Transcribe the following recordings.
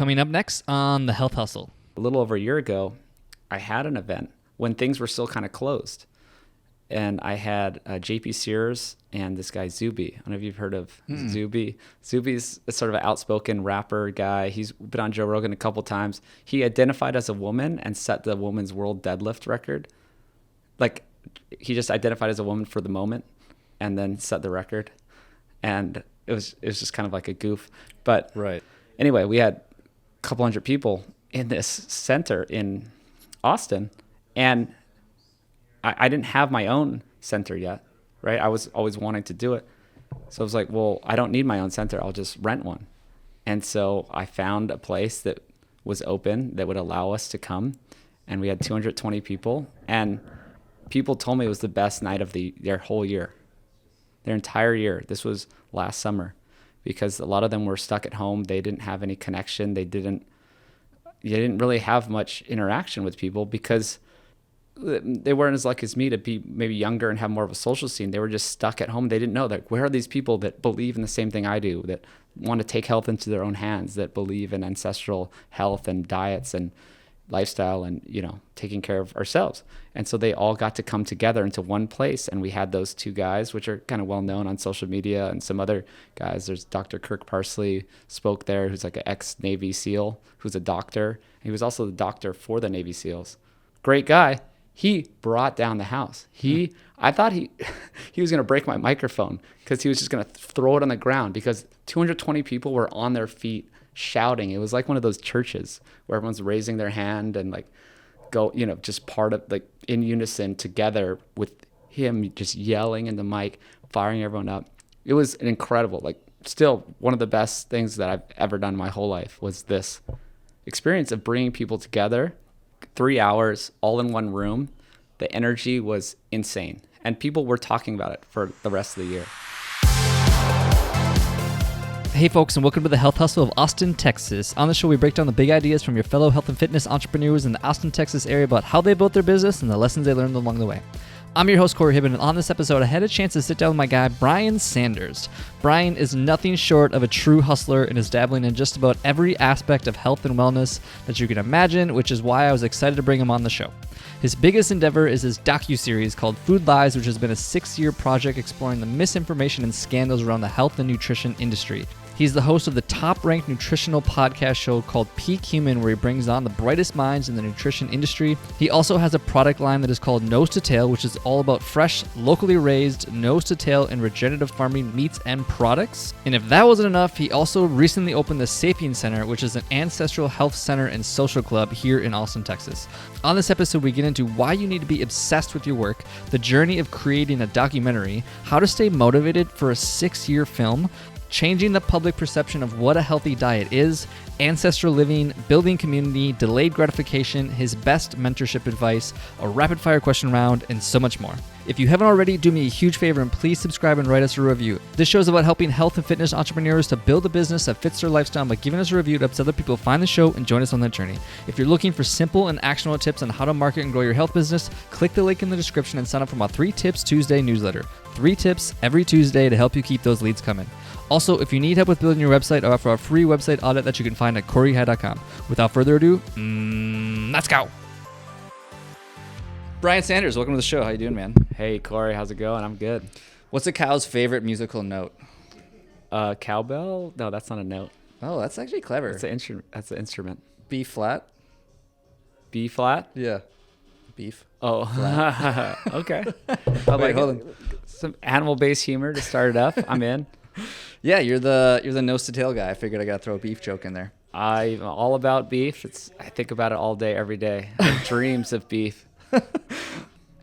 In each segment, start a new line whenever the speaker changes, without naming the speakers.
Coming up next on The Health Hustle.
A little over a year ago, I had an event when things were still kind of closed. And I had JP Sears and this guy Zuby. I don't know if you've heard of Zuby. Zuby's a sort of an outspoken rapper guy. He's been on Joe Rogan a couple times. He identified as a woman and set the woman's world deadlift record. Like, he just identified as a woman for the moment and then set the record. And it was just kind of like a goof. But
right.
Anyway, we had a couple hundred people in this center in Austin. And I didn't have my own center yet, right? I was always wanting to do it. So I was like, well, I don't need my own center. I'll just rent one. And so I found a place that was open that would allow us to come. And we had 220 people. And people told me it was the best night of their whole year, their entire year. This was last summer because a lot of them were stuck at home. They didn't have any connection. They didn't really have much interaction with people because they weren't as lucky as me to be maybe younger and have more of a social scene. They were just stuck at home. They didn't know that where are these people that believe in the same thing I do, that want to take health into their own hands, that believe in ancestral health and diets and lifestyle and, taking care of ourselves. And so they all got to come together into one place. And we had those two guys, which are kind of well known on social media, and some other guys. There's Dr. Kirk Parsley spoke there, who's like an ex-Navy SEAL, who's a doctor. He was also the doctor for the Navy SEALs. Great guy. He brought down the house. I thought he was going to break my microphone because he was just going to throw it on the ground because 220 people were on their feet shouting. It was like one of those churches where everyone's raising their hand and like go, just part of like in unison together with him just yelling in the mic, firing everyone up. It was an incredible, like still one of the best things that I've ever done in my whole life was this experience of bringing people together. 3 hours all in one room. The energy was insane. And people were talking about it for the rest of the year.
Hey folks, and welcome to the Health Hustle of Austin, Texas. On the show, we break down the big ideas from your fellow health and fitness entrepreneurs in the Austin, Texas area about how they built their business and the lessons they learned along the way. I'm your host, Corey Hibben, and on this episode, I had a chance to sit down with my guy, Brian Sanders. Brian is nothing short of a true hustler and is dabbling in just about every aspect of health and wellness that you can imagine, which is why I was excited to bring him on the show. His biggest endeavor is his docu-series called Food Lies, which has been a 6-year project exploring the misinformation and scandals around the health and nutrition industry. He's the host of the top-ranked nutritional podcast show called Peak Human, where he brings on the brightest minds in the nutrition industry. He also has a product line that is called Nose to Tail, which is all about fresh, locally raised, nose-to-tail, and regenerative farming meats and products. And if that wasn't enough, he also recently opened the Sapiens Center, which is an ancestral health center and social club here in Austin, Texas. On this episode, we get into why you need to be obsessed with your work, the journey of creating a documentary, how to stay motivated for a 6-year film, changing the public perception of what a healthy diet is, ancestral living, building community, delayed gratification, his best mentorship advice, a rapid-fire question round, and so much more. If you haven't already, do me a huge favor and please subscribe and write us a review. This show is about helping health and fitness entrepreneurs to build a business that fits their lifestyle by giving us a review that helps other people find the show and join us on that journey. If you're looking for simple and actionable tips on how to market and grow your health business, click the link in the description and sign up for my 3 Tips Tuesday newsletter. 3 tips every Tuesday to help you keep those leads coming. Also, if you need help with building your website, I offer a free website audit that you can find at coreyhigh.com. Without further ado, let's go. Brian Sanders, welcome to the show. How you doing, man?
Hey, Corey, how's it going? I'm good.
What's a cow's favorite musical note?
Cowbell? No, that's not a note.
Oh, that's actually clever.
That's an instrument.
B flat?
B flat?
Yeah. Beef.
Oh, okay.
Wait, hold on.
Some animal-based humor to start it up. I'm in.
Yeah, you're the nose to tail guy. I figured I gotta throw a beef joke in there.
I'm all about beef. I think about it all day, every day. I have dreams of beef.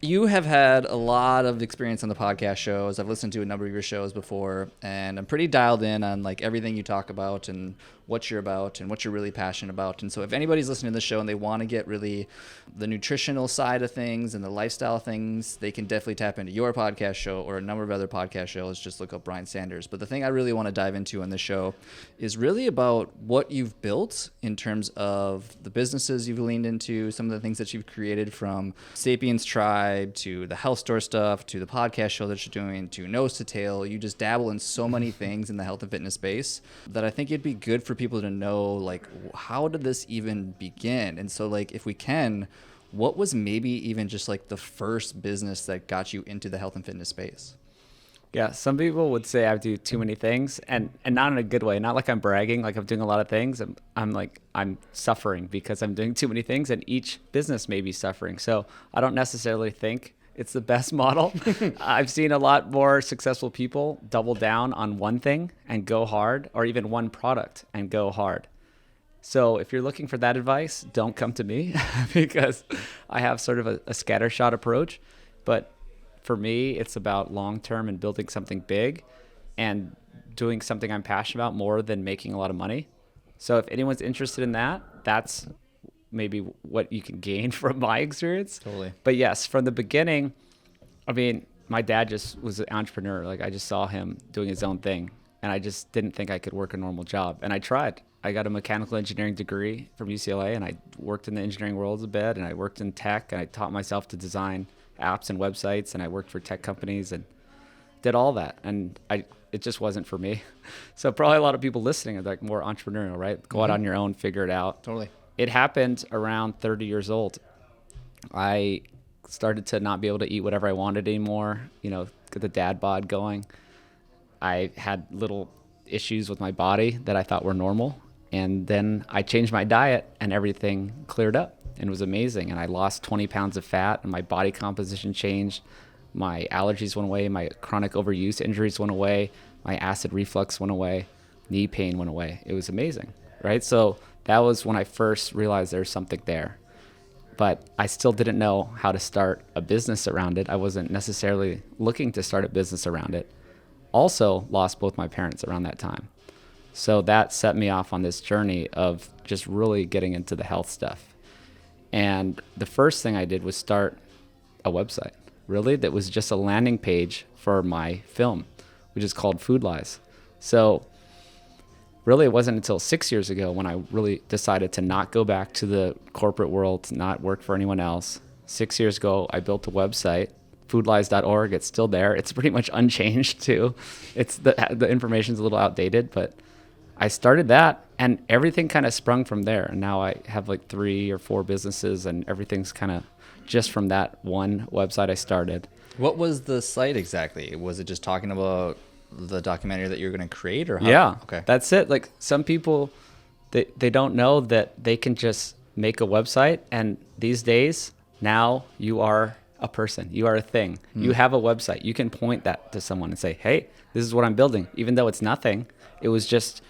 You have had a lot of experience on the podcast shows. I've listened to a number of your shows before, and I'm pretty dialed in on like everything you talk about and what you're about and what you're really passionate about. And so if anybody's listening to the show and they want to get really the nutritional side of things and the lifestyle things, they can definitely tap into your podcast show or a number of other podcast shows. Just look up Brian Sanders. But the thing I really want to dive into on this show is really about what you've built in terms of the businesses you've leaned into, some of the things that you've created, from Sapiens Tribe Tribe to the health store stuff to the podcast show that you're doing to Nose to Tail. You just dabble in so many things in the health and fitness space that I think it'd be good for people to know, like, how did this even begin? And so, like, if we can, what was maybe even just like the first business that got you into the health and fitness space?
Yeah, some people would say I do too many things, and not in a good way. Not like I'm bragging, like I'm doing a lot of things. I'm suffering because I'm doing too many things, and each business may be suffering. So I don't necessarily think it's the best model. I've seen a lot more successful people double down on one thing and go hard, or even one product and go hard. So if you're looking for that advice, don't come to me because I have sort of a scattershot approach. But for me, it's about long-term and building something big and doing something I'm passionate about more than making a lot of money. So if anyone's interested in that, that's maybe what you can gain from my experience.
Totally.
But yes, from the beginning, I mean, my dad just was an entrepreneur. Like, I just saw him doing his own thing, and I just didn't think I could work a normal job. And I tried. I got a mechanical engineering degree from UCLA, and I worked in the engineering world a bit, and I worked in tech, and I taught myself to design apps and websites, and I worked for tech companies and did all that, and it just wasn't for me. So probably a lot of people listening are like more entrepreneurial, right? Go out on your own, figure it out.
Totally.
It happened around 30 years old. I started to not be able to eat whatever I wanted anymore, get the dad bod going. I had little issues with my body that I thought were normal, and then I changed my diet and everything cleared up. And it was amazing. And I lost 20 pounds of fat, and my body composition changed. My allergies went away. My chronic overuse injuries went away. My acid reflux went away. Knee pain went away. It was amazing, right? So that was when I first realized there's something there. But I still didn't know how to start a business around it. I wasn't necessarily looking to start a business around it. Also lost both my parents around that time. So that set me off on this journey of just really getting into the health stuff. And the first thing I did was start a website, really, that was just a landing page for my film, which is called Food Lies. So really, it wasn't until 6 years ago when I really decided to not go back to the corporate world, to not work for anyone else. 6 years ago, I built a website, foodlies.org. It's still there. It's pretty much unchanged, too. It's the information's a little outdated, but I started that, and everything kind of sprung from there. And now I have like 3 or 4 businesses, and everything's kind of just from that one website I started.
What was the site exactly? Was it just talking about the documentary that you're going to create, or how?
Yeah,
okay,
that's it. Like, some people, they don't know that they can just make a website, and these days, now you are a person. You are a thing. You have a website. You can point that to someone and say, hey, this is what I'm building. Even though it's nothing, it was just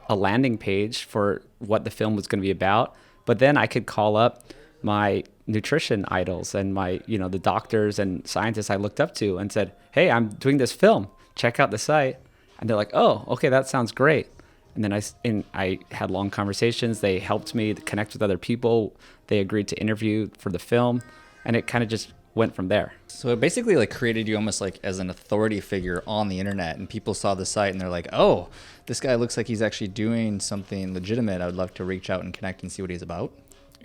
a landing page for what the film was going to be about. But then I could call up my nutrition idols and my, the doctors and scientists I looked up to and said, hey, I'm doing this film. Check out the site. And they're like, oh, okay, that sounds great. And then I had long conversations. They helped me connect with other people. They agreed to interview for the film. And it kind of just went from there.
So it basically like created you almost like as an authority figure on the internet, and people saw the site and they're like, oh, this guy looks like he's actually doing something legitimate. I would love to reach out and connect and see what he's about.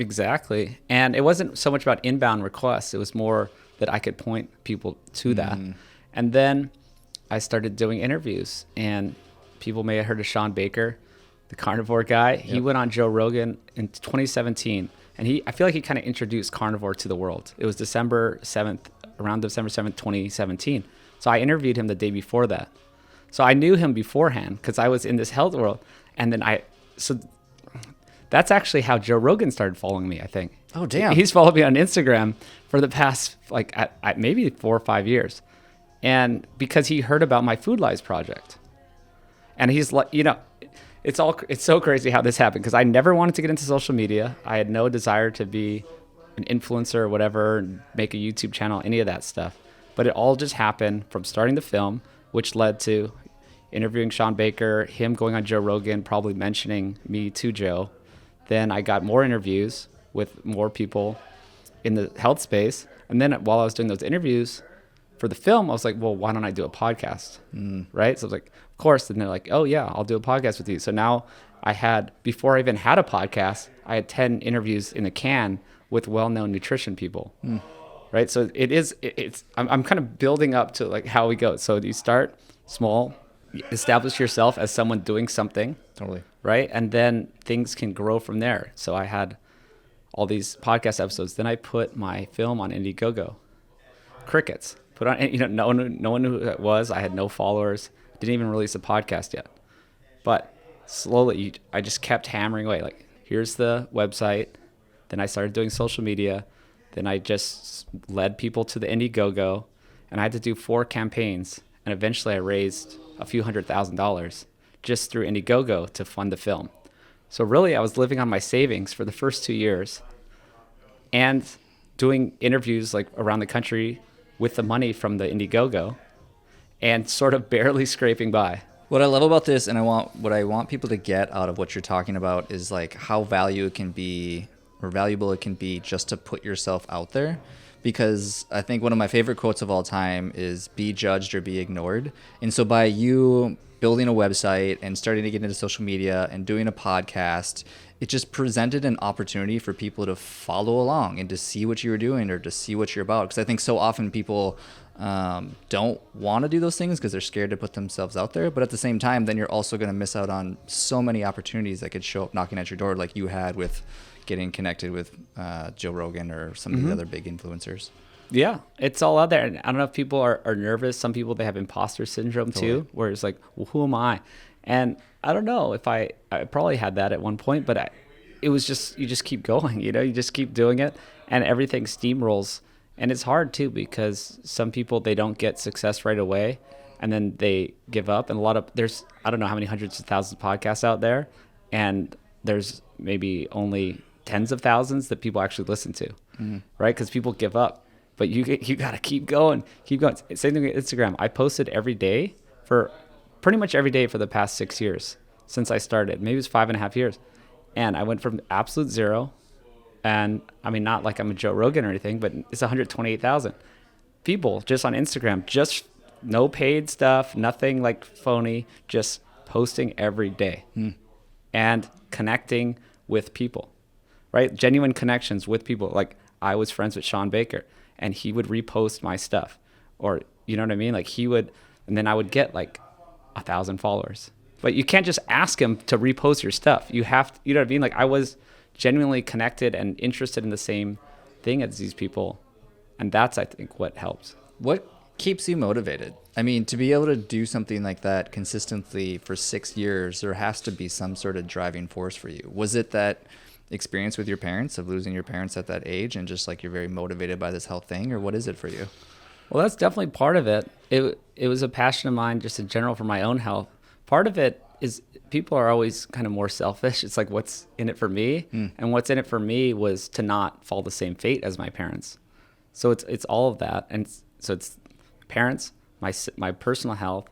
Exactly. And it wasn't so much about inbound requests. It was more that I could point people to that. And then I started doing interviews, and people may have heard of Sean Baker, the carnivore guy. Yep. He went on Joe Rogan in 2017. And I feel like he kind of introduced carnivore to the world. It was around December 7th, 2017. So I interviewed him the day before that. So I knew him beforehand because I was in this health world. And then so that's actually how Joe Rogan started following me, I think.
Oh, damn.
He's followed me on Instagram for the past, maybe 4 or 5 years. And because he heard about my Food Lies project. And he's like, it's so crazy how this happened, because I never wanted to get into social media. I had no desire to be an influencer or whatever, and make a YouTube channel, any of that stuff. But it all just happened from starting the film, which led to interviewing Sean Baker, him going on Joe Rogan, probably mentioning me to Joe. Then I got more interviews with more people in the health space. And then while I was doing those interviews for the film, I was like, well, why don't I do a podcast? Right? So I was like, of course. And they're like, oh yeah, I'll do a podcast with you. So now before I even had a podcast, I had 10 interviews in the can with well-known nutrition people. right? So I'm kind of building up to like how we go. So you start small, establish yourself as someone doing something.
Totally.
Right. And then things can grow from there. So I had all these podcast episodes. Then I put my film on Indiegogo. Crickets. Put on, no one knew who it was. I had no followers. Didn't even release a podcast yet. But slowly, I just kept hammering away. Like, here's the website. Then I started doing social media. Then I just led people to the Indiegogo. And I had to do 4 campaigns. And eventually I raised a few $100,000 just through Indiegogo to fund the film. So really, I was living on my savings for the first 2 years and doing interviews like around the country with the money from the Indiegogo and sort of barely scraping by.
What I love about this, and what I want people to get out of what you're talking about, is like how valuable it can be just to put yourself out there. Because I think one of my favorite quotes of all time is "Be judged or be ignored." And so by you building a website and starting to get into social media and doing a podcast, it just presented an opportunity for people to follow along and to see what you were doing or to see what you're about. Because I think so often people don't want to do those things because they're scared to put themselves out there. But at the same time, then you're also going to miss out on so many opportunities that could show up knocking at your door, like you had with getting connected with Joe Rogan or some of the other big influencers.
Yeah, it's all out there. And I don't know if people are nervous. Some people, they have imposter syndrome too, where it's like, well, who am I? And I don't know if I probably had that at one point, but it was just, you just keep going, you just keep doing it and everything steamrolls. And it's hard too, because some people, they don't get success right away and then they give up. And there's, I don't know how many hundreds of thousands of podcasts out there. And there's maybe only tens of thousands that people actually listen to, right? Because people give up. But you got to keep going. Same thing with Instagram. I posted pretty much every day for the past 6 years since I started. Maybe it was 5.5 years. And I went from absolute zero. And I mean, not like I'm a Joe Rogan or anything, but it's 128,000 people just on Instagram, just no paid stuff, nothing like phony, just posting every day and connecting with people, right? Genuine connections with people. Like I was friends with Sean Baker. And he would repost my stuff, or you know what I mean? Like he would, and then I would get like 1,000 followers. But you can't just ask him to repost your stuff. You have to, you know what I mean? Like I was genuinely connected and interested in the same thing as these people. And that's, I think, what helps.
What keeps you motivated? I mean, to be able to do something like that consistently for 6 years, there has to be some sort of driving force for you. Was it that experience with your parents, of losing your parents at that age, and just like you're very motivated by this health thing, or what is it for you?
Well, that's definitely part of it. It was a passion of mine just in general for my own health. Part of it is people are always kind of more selfish. It's like, what's in it for me? And what's in it for me was to not fall the same fate as my parents. So it's all of that. And so it's parents, my personal health,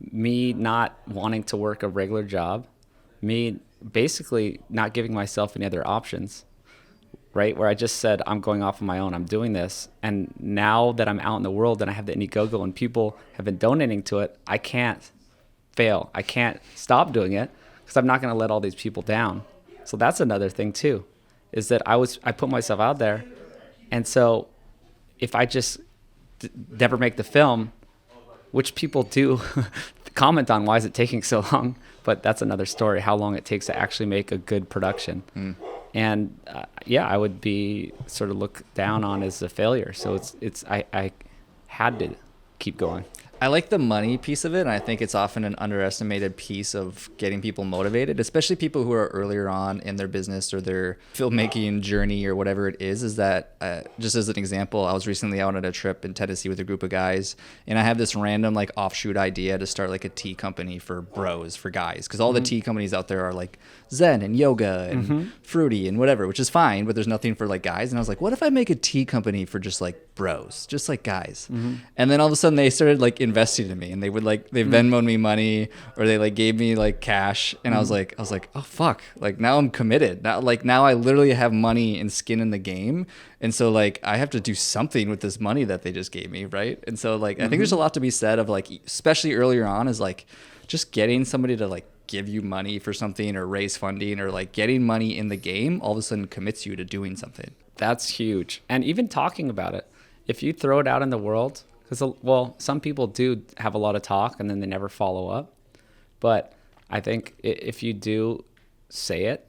me not wanting to work a regular job, me basically not giving myself any other options, right? Where I just said, I'm going off on my own, I'm doing this. And now that I'm out in the world and I have the Indiegogo and people have been donating to it, I can't fail. I can't stop doing it because I'm not going to let all these people down. So that's another thing too, is that I put myself out there. And so if I just never make the film, which people do comment on, why is it taking so long? But that's another story, how long it takes to actually make a good production. And I would be sort of looked down on as a failure. So I had to keep going.
I like the money piece of it, and I think it's often an underestimated piece of getting people motivated, especially people who are earlier on in their business or their filmmaking journey or whatever it is that, just as an example, I was recently out on a trip in Tennessee with a group of guys, and I have this random like offshoot idea to start like a tea company for bros, for guys, because all the tea companies out there are like Zen and yoga and fruity and whatever, which is fine, but there's nothing for like guys. And I was like, what if I make a tea company for just like bros, just like guys? And then all of a sudden they started like investing in me, and they would like, they Venmo'd me money, or they like gave me like cash, and I was like, oh fuck, like now I'm committed. Now I literally have money and skin in the game, and so like I have to do something with this money that they just gave me, right? And so like I think there's a lot to be said of like, especially earlier on, is like just getting somebody to like give you money for something or raise funding, or like getting money in the game all of a sudden commits you to doing something.
That's huge. And even talking about it, if you throw it out in the world, because, well, some people do have a lot of talk and then they never follow up. But I think if you do say it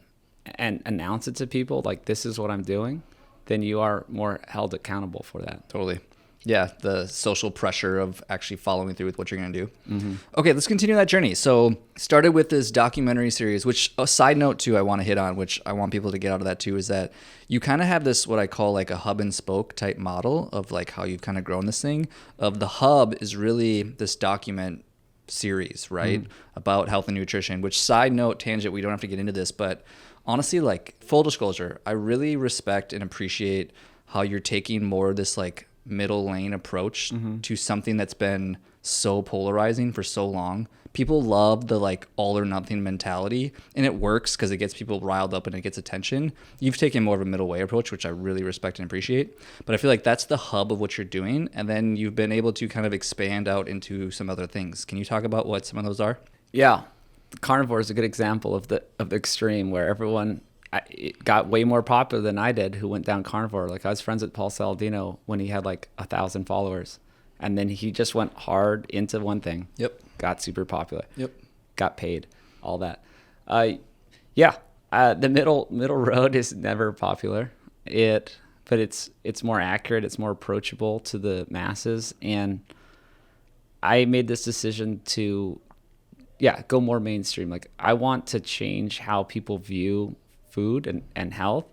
and announce it to people, like, this is what I'm doing, then you are more held accountable for that.
Totally. Yeah, the social pressure of actually following through with what you're going to do. Mm-hmm. Okay, let's continue that journey. So started with this documentary series, which a side note too I want to hit on, which I want people to get out of that too, is that you kind of have this, what I call like a hub and spoke type model of like how you've kind of grown this thing. Of the hub is really this document series, right? About health and nutrition, which, side note, tangent, we don't have to get into this, but honestly, like, full disclosure, I really respect and appreciate how you're taking more of this like middle lane approach to something that's been so polarizing for so long. People love the like all or nothing mentality, and it works because it gets people riled up and it gets attention. You've taken more of a middle way approach, which I really respect and appreciate. But I feel like that's the hub of what you're doing, and then you've been able to kind of expand out into some other things. Can you talk about what some of those are?
Yeah, carnivore is a good example of the extreme where everyone it got way more popular than I did who went down carnivore. Like, I was friends with Paul Saladino when he had like 1,000 followers, and then he just went hard into one thing.
Yep.
Got super popular.
Yep.
Got paid. All that. The middle road is never popular. But it's more accurate. It's more approachable to the masses. And I made this decision to, go more mainstream. Like, I want to change how people view food and health,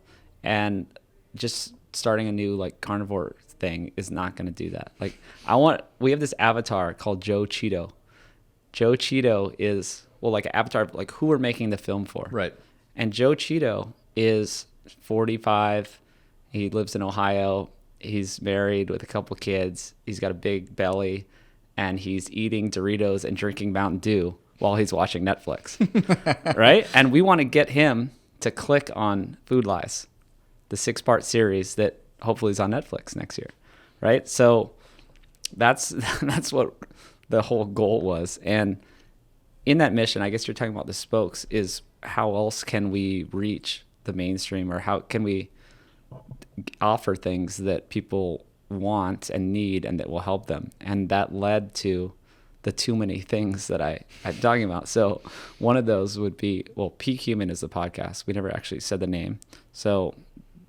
and just starting a new like carnivore thing is not going to do that. Like, we have this avatar called Joe Cheeto. Joe Cheeto is, well, like an avatar, like who we're making the film for.
Right.
And Joe Cheeto is 45. He lives in Ohio. He's married with a couple kids. He's got a big belly, and he's eating Doritos and drinking Mountain Dew while he's watching Netflix. Right? And we want to get him to click on Food Lies, the 6-part series that hopefully is on Netflix next year. Right? So that's what the whole goal was. And in that mission, I guess you're talking about the spokes, is how else can we reach the mainstream, or how can we offer things that people want and need and that will help them. And that led to the too many things that I'm talking about. So one of those would be, well, Peak Human is the podcast. We never actually said the name. So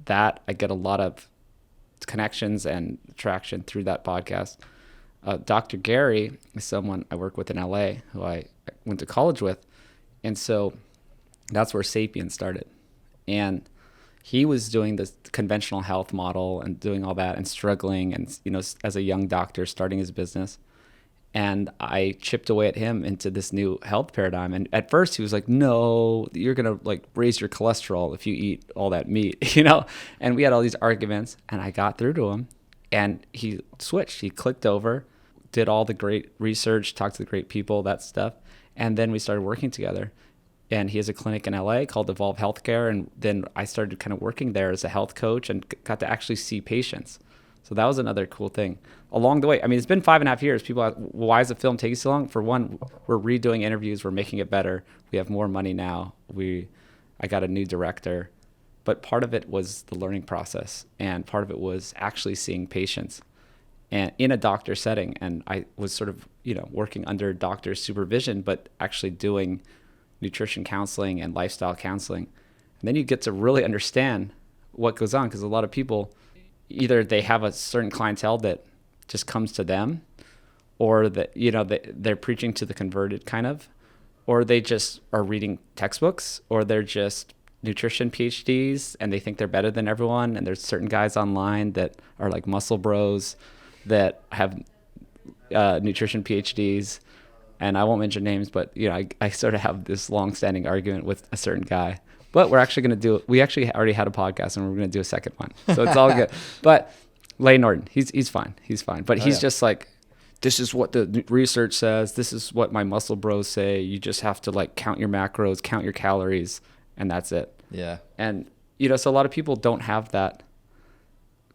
that I get a lot of connections and traction through that podcast. Dr. Gary is someone I work with in LA who I went to college with. And so that's where Sapiens started. And he was doing this conventional health model and doing all that and struggling, and, as a young doctor starting his business. And I chipped away at him into this new health paradigm. And at first he was like, no, you're going to like raise your cholesterol if you eat all that meat, And we had all these arguments, and I got through to him, and he switched. He clicked over, did all the great research, talked to the great people, that stuff. And then we started working together. And he has a clinic in LA called Evolve Healthcare. And then I started kind of working there as a health coach and got to actually see patients. So that was another cool thing along the way. I mean, it's been 5.5 years. People ask, why is the film taking so long? For one, we're redoing interviews. We're making it better. We have more money now. I got a new director. But part of it was the learning process. And part of it was actually seeing patients and in a doctor setting. And I was sort of, working under doctor's supervision, but actually doing nutrition counseling and lifestyle counseling. And then you get to really understand what goes on, because a lot of people, either they have a certain clientele that just comes to them, or that, they're preaching to the converted kind of, or they just are reading textbooks, or they're just nutrition PhDs and they think they're better than everyone. And there's certain guys online that are like muscle bros that have nutrition PhDs. And I won't mention names, but I sort of have this long-standing argument with a certain guy. But we're actually going to we actually already had a podcast, and we're going to do a second one. So it's all good. But Lane Norton, he's fine. He's fine. But he's just like, this is what the research says. This is what my muscle bros say. You just have to like count your macros, count your calories, and that's it.
Yeah. And,
so a lot of people don't have that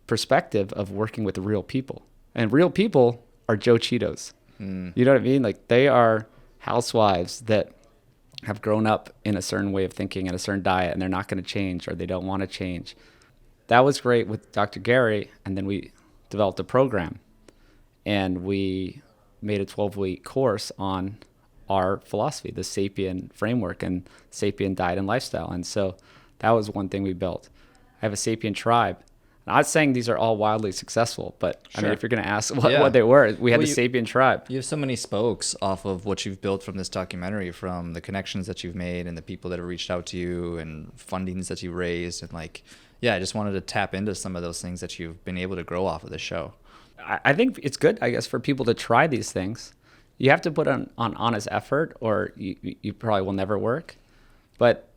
perspective of working with real people. And real people are Joe Cheetos. You know what I mean? Like, they are housewives that have grown up in a certain way of thinking and a certain diet, and they're not going to change, or they don't want to change. That was great with Dr. Gary. And then we developed a program, and we made a 12-week course on our philosophy, the Sapien framework and Sapien diet and lifestyle. And so that was one thing we built. I have a Sapien tribe. I'm not saying these are all wildly successful, but I mean, if you're going to ask what they were, we had the Sapien tribe.
You have so many spokes off of what you've built from this documentary, from the connections that you've made and the people that have reached out to you and fundings that you've raised. And like, I just wanted to tap into some of those things that you've been able to grow off of the show.
I think it's good, I guess, for people to try these things. You have to put on honest effort, or you probably will never work. But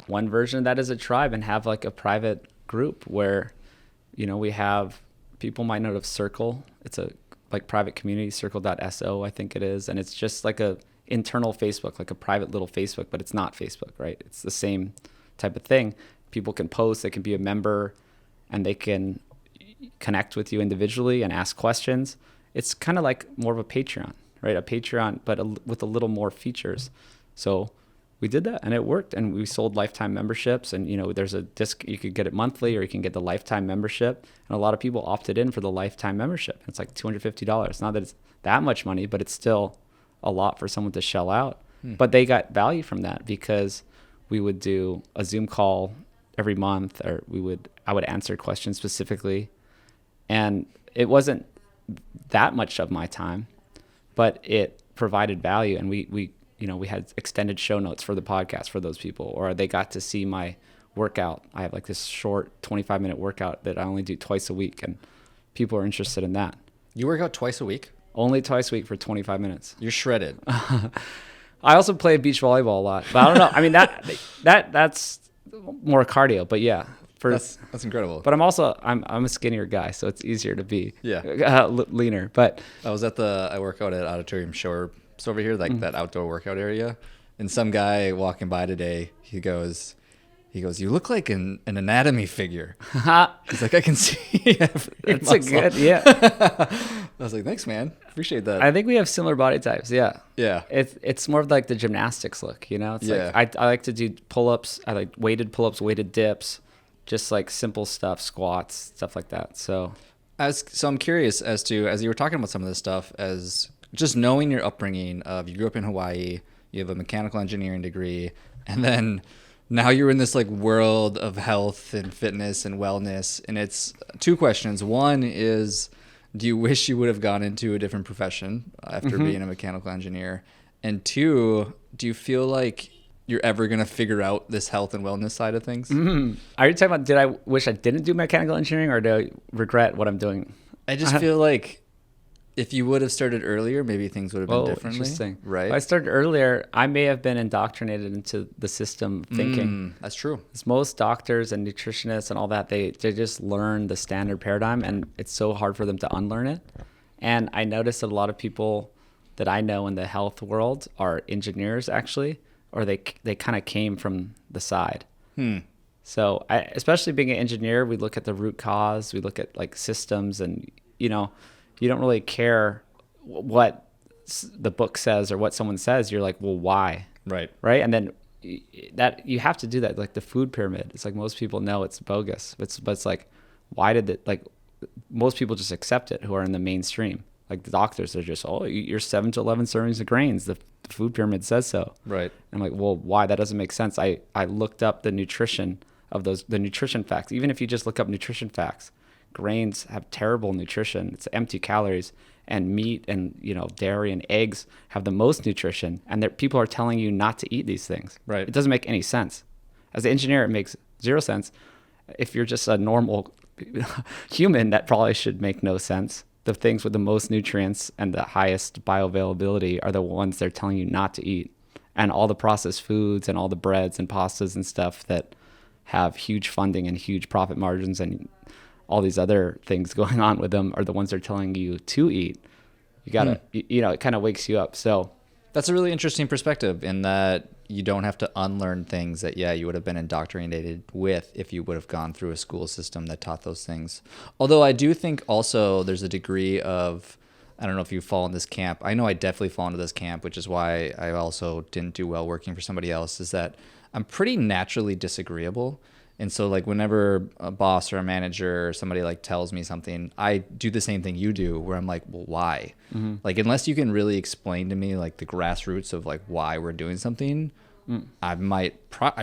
one version of that is a tribe, and have like a private group where, we have, people might know of Circle. It's a like private community, circle.so, I think it is. And it's just like a internal Facebook, like a private little Facebook, but it's not Facebook, right? It's the same type of thing. People can post, they can be a member, and they can connect with you individually and ask questions. It's kind of like more of a Patreon, right? A Patreon, but with a little more features. So we did that, and it worked, and we sold lifetime memberships, and there's a disc, you could get it monthly, or you can get the lifetime membership, and a lot of people opted in for the lifetime membership. It's like $250. Not that it's that much money, but it's still a lot for someone to shell out. But they got value from that, because we would do a Zoom call every month, or I would answer questions specifically, and it wasn't that much of my time, but it provided value, and we had extended show notes for the podcast for those people, or they got to see my workout. I have like this short 25-minute workout that I only do twice a week, and people are interested in that.
You work out twice a week?
Only twice a week for 25 minutes.
You're shredded.
I also play beach volleyball a lot, but I don't know. I mean, that's more cardio, but yeah.
That's incredible.
But I'm a skinnier guy, so it's easier to be leaner. But
I work out at Auditorium Shore. It's over here, like that outdoor workout area. And some guy walking by today, he goes, you look like an anatomy figure. He's like, I can see.
That's a good, yeah.
I was like, thanks, man. Appreciate that.
I think we have similar body types. Yeah.
Yeah.
It's more of like the gymnastics look, It's like, I like to do pull-ups. I like weighted pull-ups, weighted dips, just like simple stuff, squats, stuff like that. So
I'm curious as you were talking about some of this stuff, as just knowing your upbringing of, you grew up in Hawaii, you have a mechanical engineering degree, and then now you're in this like world of health and fitness and wellness. And it's two questions. One is, do you wish you would have gone into a different profession after being a mechanical engineer? And two, do you feel like you're ever going to figure out this health and wellness side of things?
Are you talking about, did I wish I didn't do mechanical engineering, or do I regret what I'm doing?
I just feel like if you would have started earlier, maybe things would have been differently.
Interesting.
Right?
If I started earlier, I may have been indoctrinated into the system thinking.
That's true.
Most doctors and nutritionists and all that, they just learn the standard paradigm, and it's so hard for them to unlearn it. And I noticed that a lot of people that I know in the health world are engineers, actually, or they kind of came from the side. So especially being an engineer, we look at the root cause, we look at like systems, and you don't really care what the book says or what someone says. You're like, well, why?
Right.
And then that you have to do that, like the food pyramid. It's like most people know it's bogus, but it's like, why did it? Like most people just accept it who are in the mainstream. Like the doctors are just, you're 7 to 11 servings of grains. The food pyramid says so.
Right.
And I'm like, well, why? That doesn't make sense. I looked up the nutrition of the nutrition facts. Even if you just look up nutrition facts, grains have terrible nutrition. It's empty calories, and meat and dairy and eggs have the most nutrition. And people are telling you not to eat these things.
Right.
It doesn't make any sense. As an engineer, it makes zero sense. If you're just a normal human, that probably should make no sense. The things with the most nutrients and the highest bioavailability are the ones they're telling you not to eat. And all the processed foods and all the breads and pastas and stuff that have huge funding and huge profit margins and all these other things going on with them are the ones they're telling you to eat. You gotta, it kind of wakes you up. So
that's a really interesting perspective, in that you don't have to unlearn things that, you would have been indoctrinated with if you would have gone through a school system that taught those things. Although I do think also there's a degree of, I don't know if you fall in this camp. I know I definitely fall into this camp, which is why I also didn't do well working for somebody else, is that I'm pretty naturally disagreeable. And so like whenever a boss or a manager or somebody like tells me something, I do the same thing you do where I'm like, well, why? Like, unless you can really explain to me like the grassroots of like why we're doing something, I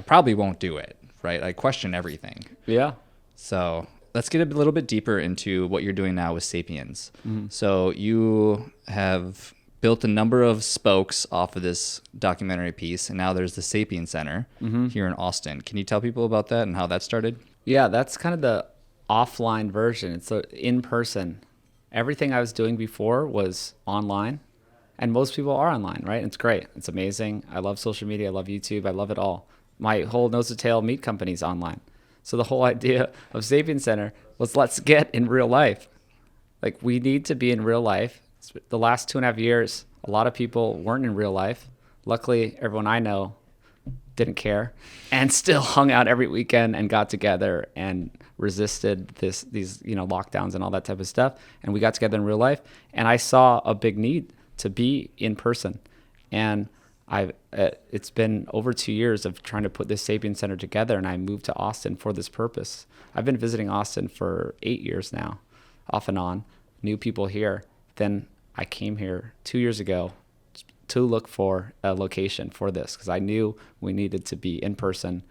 probably won't do it. Right. I question everything.
Yeah.
So let's get a little bit deeper into what you're doing now with Sapiens. So you have built a number of spokes off of this documentary piece, and now there's the Sapiens Center here in Austin. Can you tell people about that and how that started?
Yeah, that's kind of the offline version. It's in person. Everything I was doing before was online, and most people are online, right? It's great. It's amazing. I love social media. I love YouTube. I love it all. My whole nose to tail meat company is online. So the whole idea of Sapiens Center was let's get in real life. Like, we need to be in real life. The last 2.5 years, a lot of people weren't in real life. Luckily, everyone I know didn't care and still hung out every weekend and got together and resisted these lockdowns and all that type of stuff. And we got together in real life. And I saw a big need to be in person. And it's been over 2 years of trying to put this Sapiens Center together, and I moved to Austin for this purpose. I've been visiting Austin for 8 years now, off and on, new people here. Then I came here 2 years ago to look for a location for this because I knew we needed to be in person.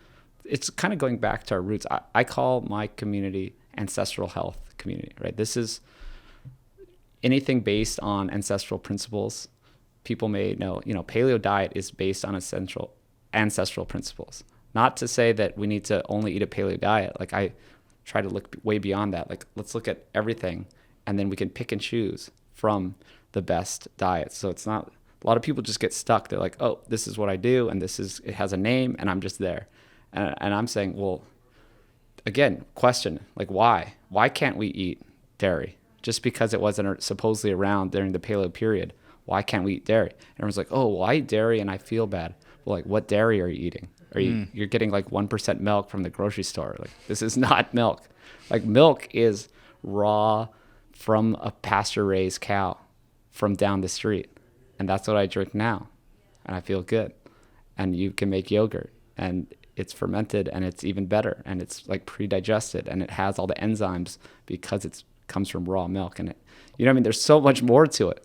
It's kind of going back to our roots. I call my community Ancestral Health Community, right? This is anything based on ancestral principles. People may know, paleo diet is based on ancestral principles. Not to say that we need to only eat a paleo diet. Like, I try to look way beyond that. Like, let's look at everything, and then we can pick and choose from the best diets. So it's not, a lot of people just get stuck. They're like, oh, this is what I do, and it has a name, and I'm just there. And I'm saying, well, again, question, like, why? Why can't we eat dairy? Just because it wasn't supposedly around during the paleo period. Why can't we eat dairy? And everyone's like, oh, well, I eat dairy and I feel bad. Well, like, what dairy are you eating? You're getting like 1% milk from the grocery store. Like, this is not milk. Like, milk is raw from a pasture-raised cow from down the street. And that's what I drink now. And I feel good. And you can make yogurt. And it's fermented, and it's even better. And it's like pre-digested. And it has all the enzymes because it comes from raw milk. And there's so much more to it.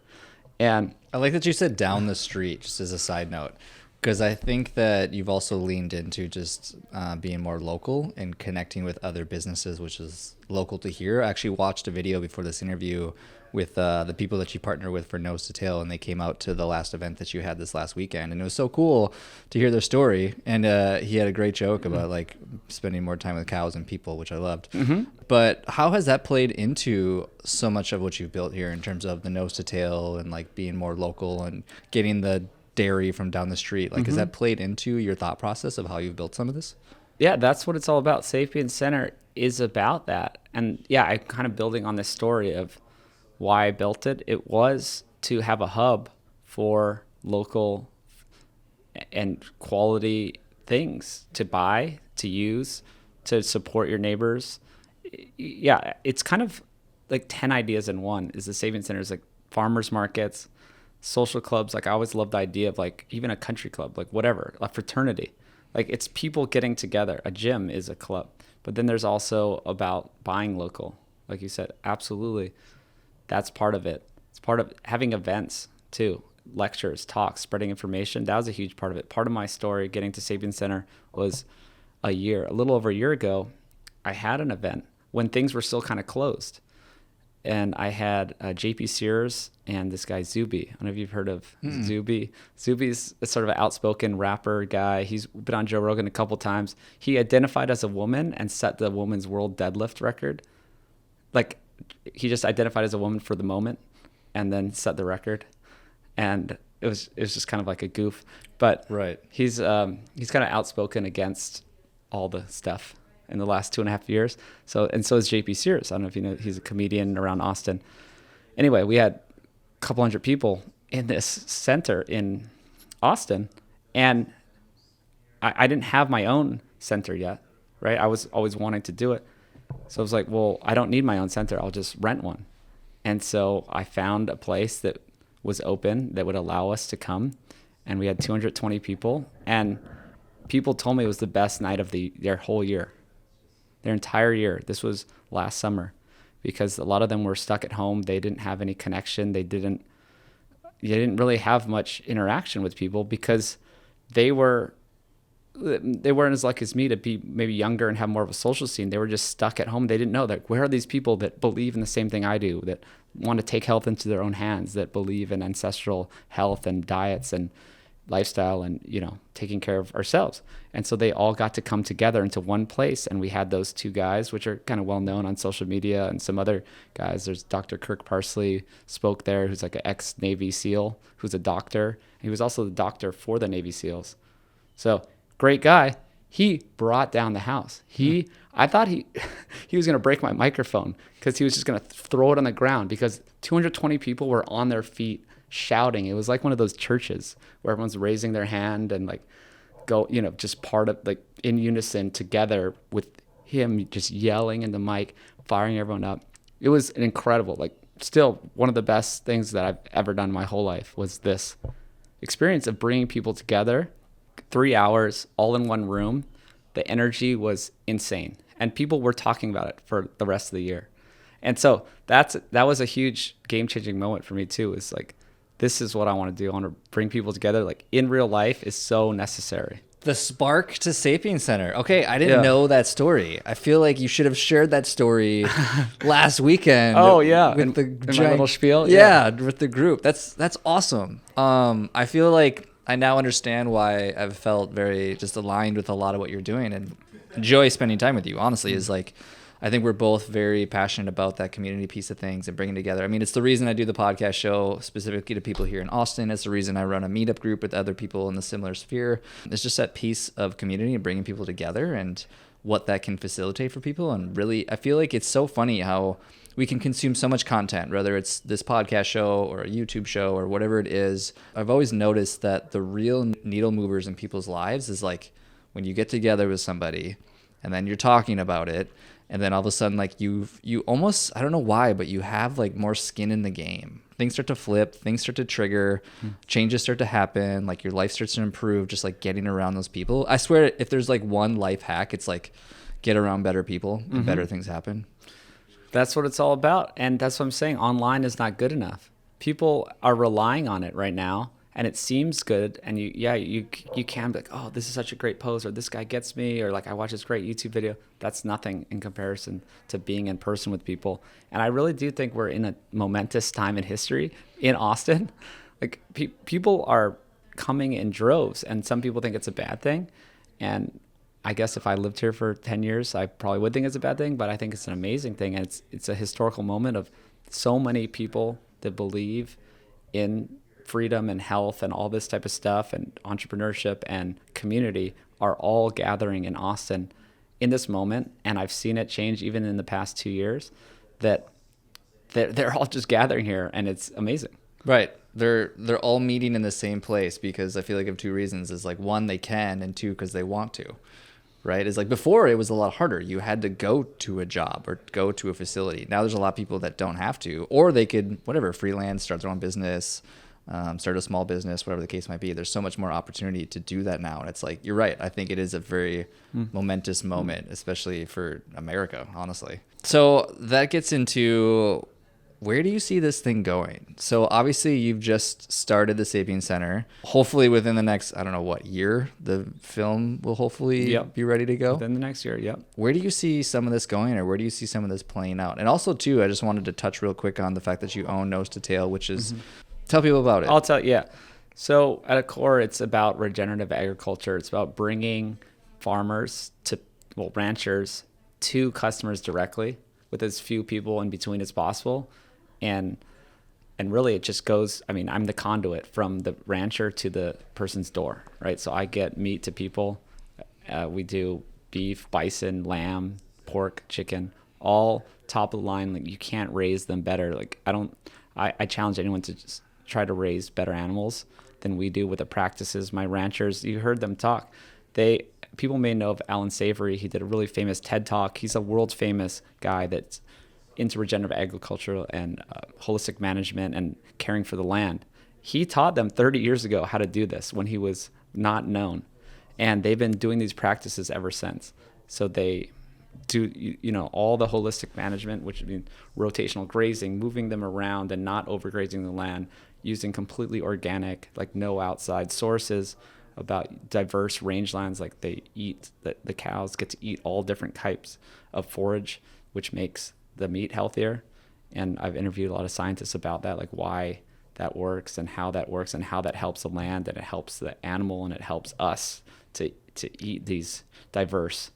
And
I like that you said down the street, just as a side note, because I think that you've also leaned into just being more local and connecting with other businesses, which is local to here. I actually watched a video before this interview with the people that you partner with for Nose to Tail, and they came out to the last event that you had this last weekend, and it was so cool to hear their story. And he had a great joke about like spending more time with cows and people, which I loved. But how has that played into so much of what you've built here in terms of the Nose to Tail and like being more local and getting the dairy from down the street? Like, has that played into your thought process of how you've built some of this?
Yeah, that's what it's all about. Sapiens Center is about that. And yeah, I'm kind of building on this story of why I built it. It was to have a hub for local and quality things to buy, to use, to support your neighbors. Yeah, it's kind of like 10 ideas in one. Is the Sapiens Center is like farmers markets, social clubs. Like, I always loved the idea of like even a country club, like whatever, a fraternity. Like, it's people getting together. A gym is a club. But then there's also about buying local. Like you said, absolutely. That's part of it. It's part of having events too, lectures, talks, spreading information. That was a huge part of it. Part of my story getting to Sapiens Center was a little over a year ago. I had an event when things were still kind of closed. And I had JP Sears and this guy Zuby. I don't know if you've heard of Zuby. Zuby's a sort of an outspoken rapper guy. He's been on Joe Rogan a couple times. He identified as a woman and set the woman's world deadlift record. Like, he just identified as a woman for the moment and then set the record. And it was just kind of like a goof. But
right.
He's kind of outspoken against all the stuff in the last 2.5 years. So is JP Sears. I don't know if you know, he's a comedian around Austin. Anyway, we had a couple hundred people in this center in Austin, and I didn't have my own center yet, right? I was always wanting to do it. So I was like, well, I don't need my own center. I'll just rent one. And so I found a place that was open that would allow us to come, and we had 220 people, and people told me it was the best night of their whole year. their entire year. This was last summer, because a lot of them were stuck at home. They didn't have any connection. They didn't really have much interaction with people, because they weren't as lucky as me to be maybe younger and have more of a social scene. They were just stuck at home. They didn't know that where are these people that believe in the same thing I do, that want to take health into their own hands, that believe in ancestral health and diets and lifestyle and, taking care of ourselves. And so they all got to come together into one place. And we had those two guys, which are kind of well known on social media, and some other guys. There's Dr. Kirk Parsley spoke there, who's like an ex-Navy SEAL, who's a doctor. He was also the doctor for the Navy SEALs. So great guy. He brought down the house. I thought he was going to break my microphone, because he was just going to throw it on the ground, because 220 people were on their feet shouting. It was like one of those churches where everyone's raising their hand and like go, just part of, like, in unison together, with him just yelling in the mic, firing everyone up. It was an incredible, like, still one of the best things that I've ever done in my whole life, was this experience of bringing people together, 3 hours all in one room. The energy was insane, and people were talking about it for the rest of the year. And so that was a huge game-changing moment for me too. It's like, this is what I want to do. I want to bring people together, like, in real life, is so necessary.
The spark to Sapiens Center. Okay, I didn't know that story. I feel like you should have shared that story last weekend.
Oh yeah,
with the
my little spiel.
Yeah, with the group. That's awesome. I feel like I now understand why I've felt very just aligned with a lot of what you're doing, and enjoy spending time with you. Honestly, is like, I think we're both very passionate about that community piece of things and bringing together. I mean, it's the reason I do the podcast show specifically to people here in Austin. It's the reason I run a meetup group with other people in the similar sphere. It's just that piece of community and bringing people together, and what that can facilitate for people. And really, I feel like it's so funny how we can consume so much content, whether it's this podcast show or a YouTube show or whatever it is. I've always noticed that the real needle movers in people's lives is like when you get together with somebody and then you're talking about it, and then all of a sudden, like, you almost, I don't know why, but you have like more skin in the game. Things start to flip, things start to trigger, changes start to happen, like your life starts to improve, just like getting around those people. I swear, if there's like one life hack, it's like get around better people and better things happen.
That's what it's all about. And that's what I'm saying. Online is not good enough. People are relying on it right now, and it seems good. And you can be like, oh, this is such a great post, or this guy gets me, or like, I watched this great YouTube video. That's nothing in comparison to being in person with people. And I really do think we're in a momentous time in history in Austin. Like, people are coming in droves, and some people think it's a bad thing. And I guess if I lived here for 10 years, I probably would think it's a bad thing, but I think it's an amazing thing. And it's a historical moment of so many people that believe in freedom and health and all this type of stuff, and entrepreneurship and community are all gathering in Austin in this moment. And I've seen it change even in the past 2 years, that they're all just gathering here, and it's amazing.
Right. They're all meeting in the same place, because I feel like of two reasons. Is like, one, they can, and two, because they want to. Right? It's like before it was a lot harder. You had to go to a job or go to a facility. Now there's a lot of people that don't have to, or they could, whatever, freelance, start their own business, start a small business, whatever the case might be. There's so much more opportunity to do that now. And it's like, you're right. I think it is a very momentous moment, especially for America, honestly. So that gets into, where do you see this thing going? So obviously you've just started the Sapiens Center. Hopefully within the next, I don't know what year, the film will hopefully be ready to go.
Within the next year, yep.
Where do you see some of this going, or where do you see some of this playing out? And also too, I just wanted to touch real quick on the fact that you own Nose to Tail, which is, tell people about it.
I'll tell you, yeah. So at a core, it's about regenerative agriculture. It's about bringing farmers to, ranchers to customers directly with as few people in between as possible. And really it just goes, I mean, I'm the conduit from the rancher to the person's door, right? So I get meat to people. We do beef, bison, lamb, pork, chicken, all top of the line. Like, you can't raise them better. Like, I challenge anyone to just try to raise better animals than we do with the practices. My ranchers, you heard them talk. People may know of Alan Savory. He did a really famous TED Talk. He's a world famous guy that's into regenerative agriculture and holistic management and caring for the land. He taught them 30 years ago how to do this when he was not known. And they've been doing these practices ever since. So they do, all the holistic management, which means rotational grazing, moving them around and not overgrazing the land, using completely organic, like no outside sources, about diverse rangelands. Like they eat, the cows get to eat all different types of forage, which makes the meat healthier. And I've interviewed a lot of scientists about that, like why that works and how that works and how that helps the land and it helps the animal and it helps us to eat these diverse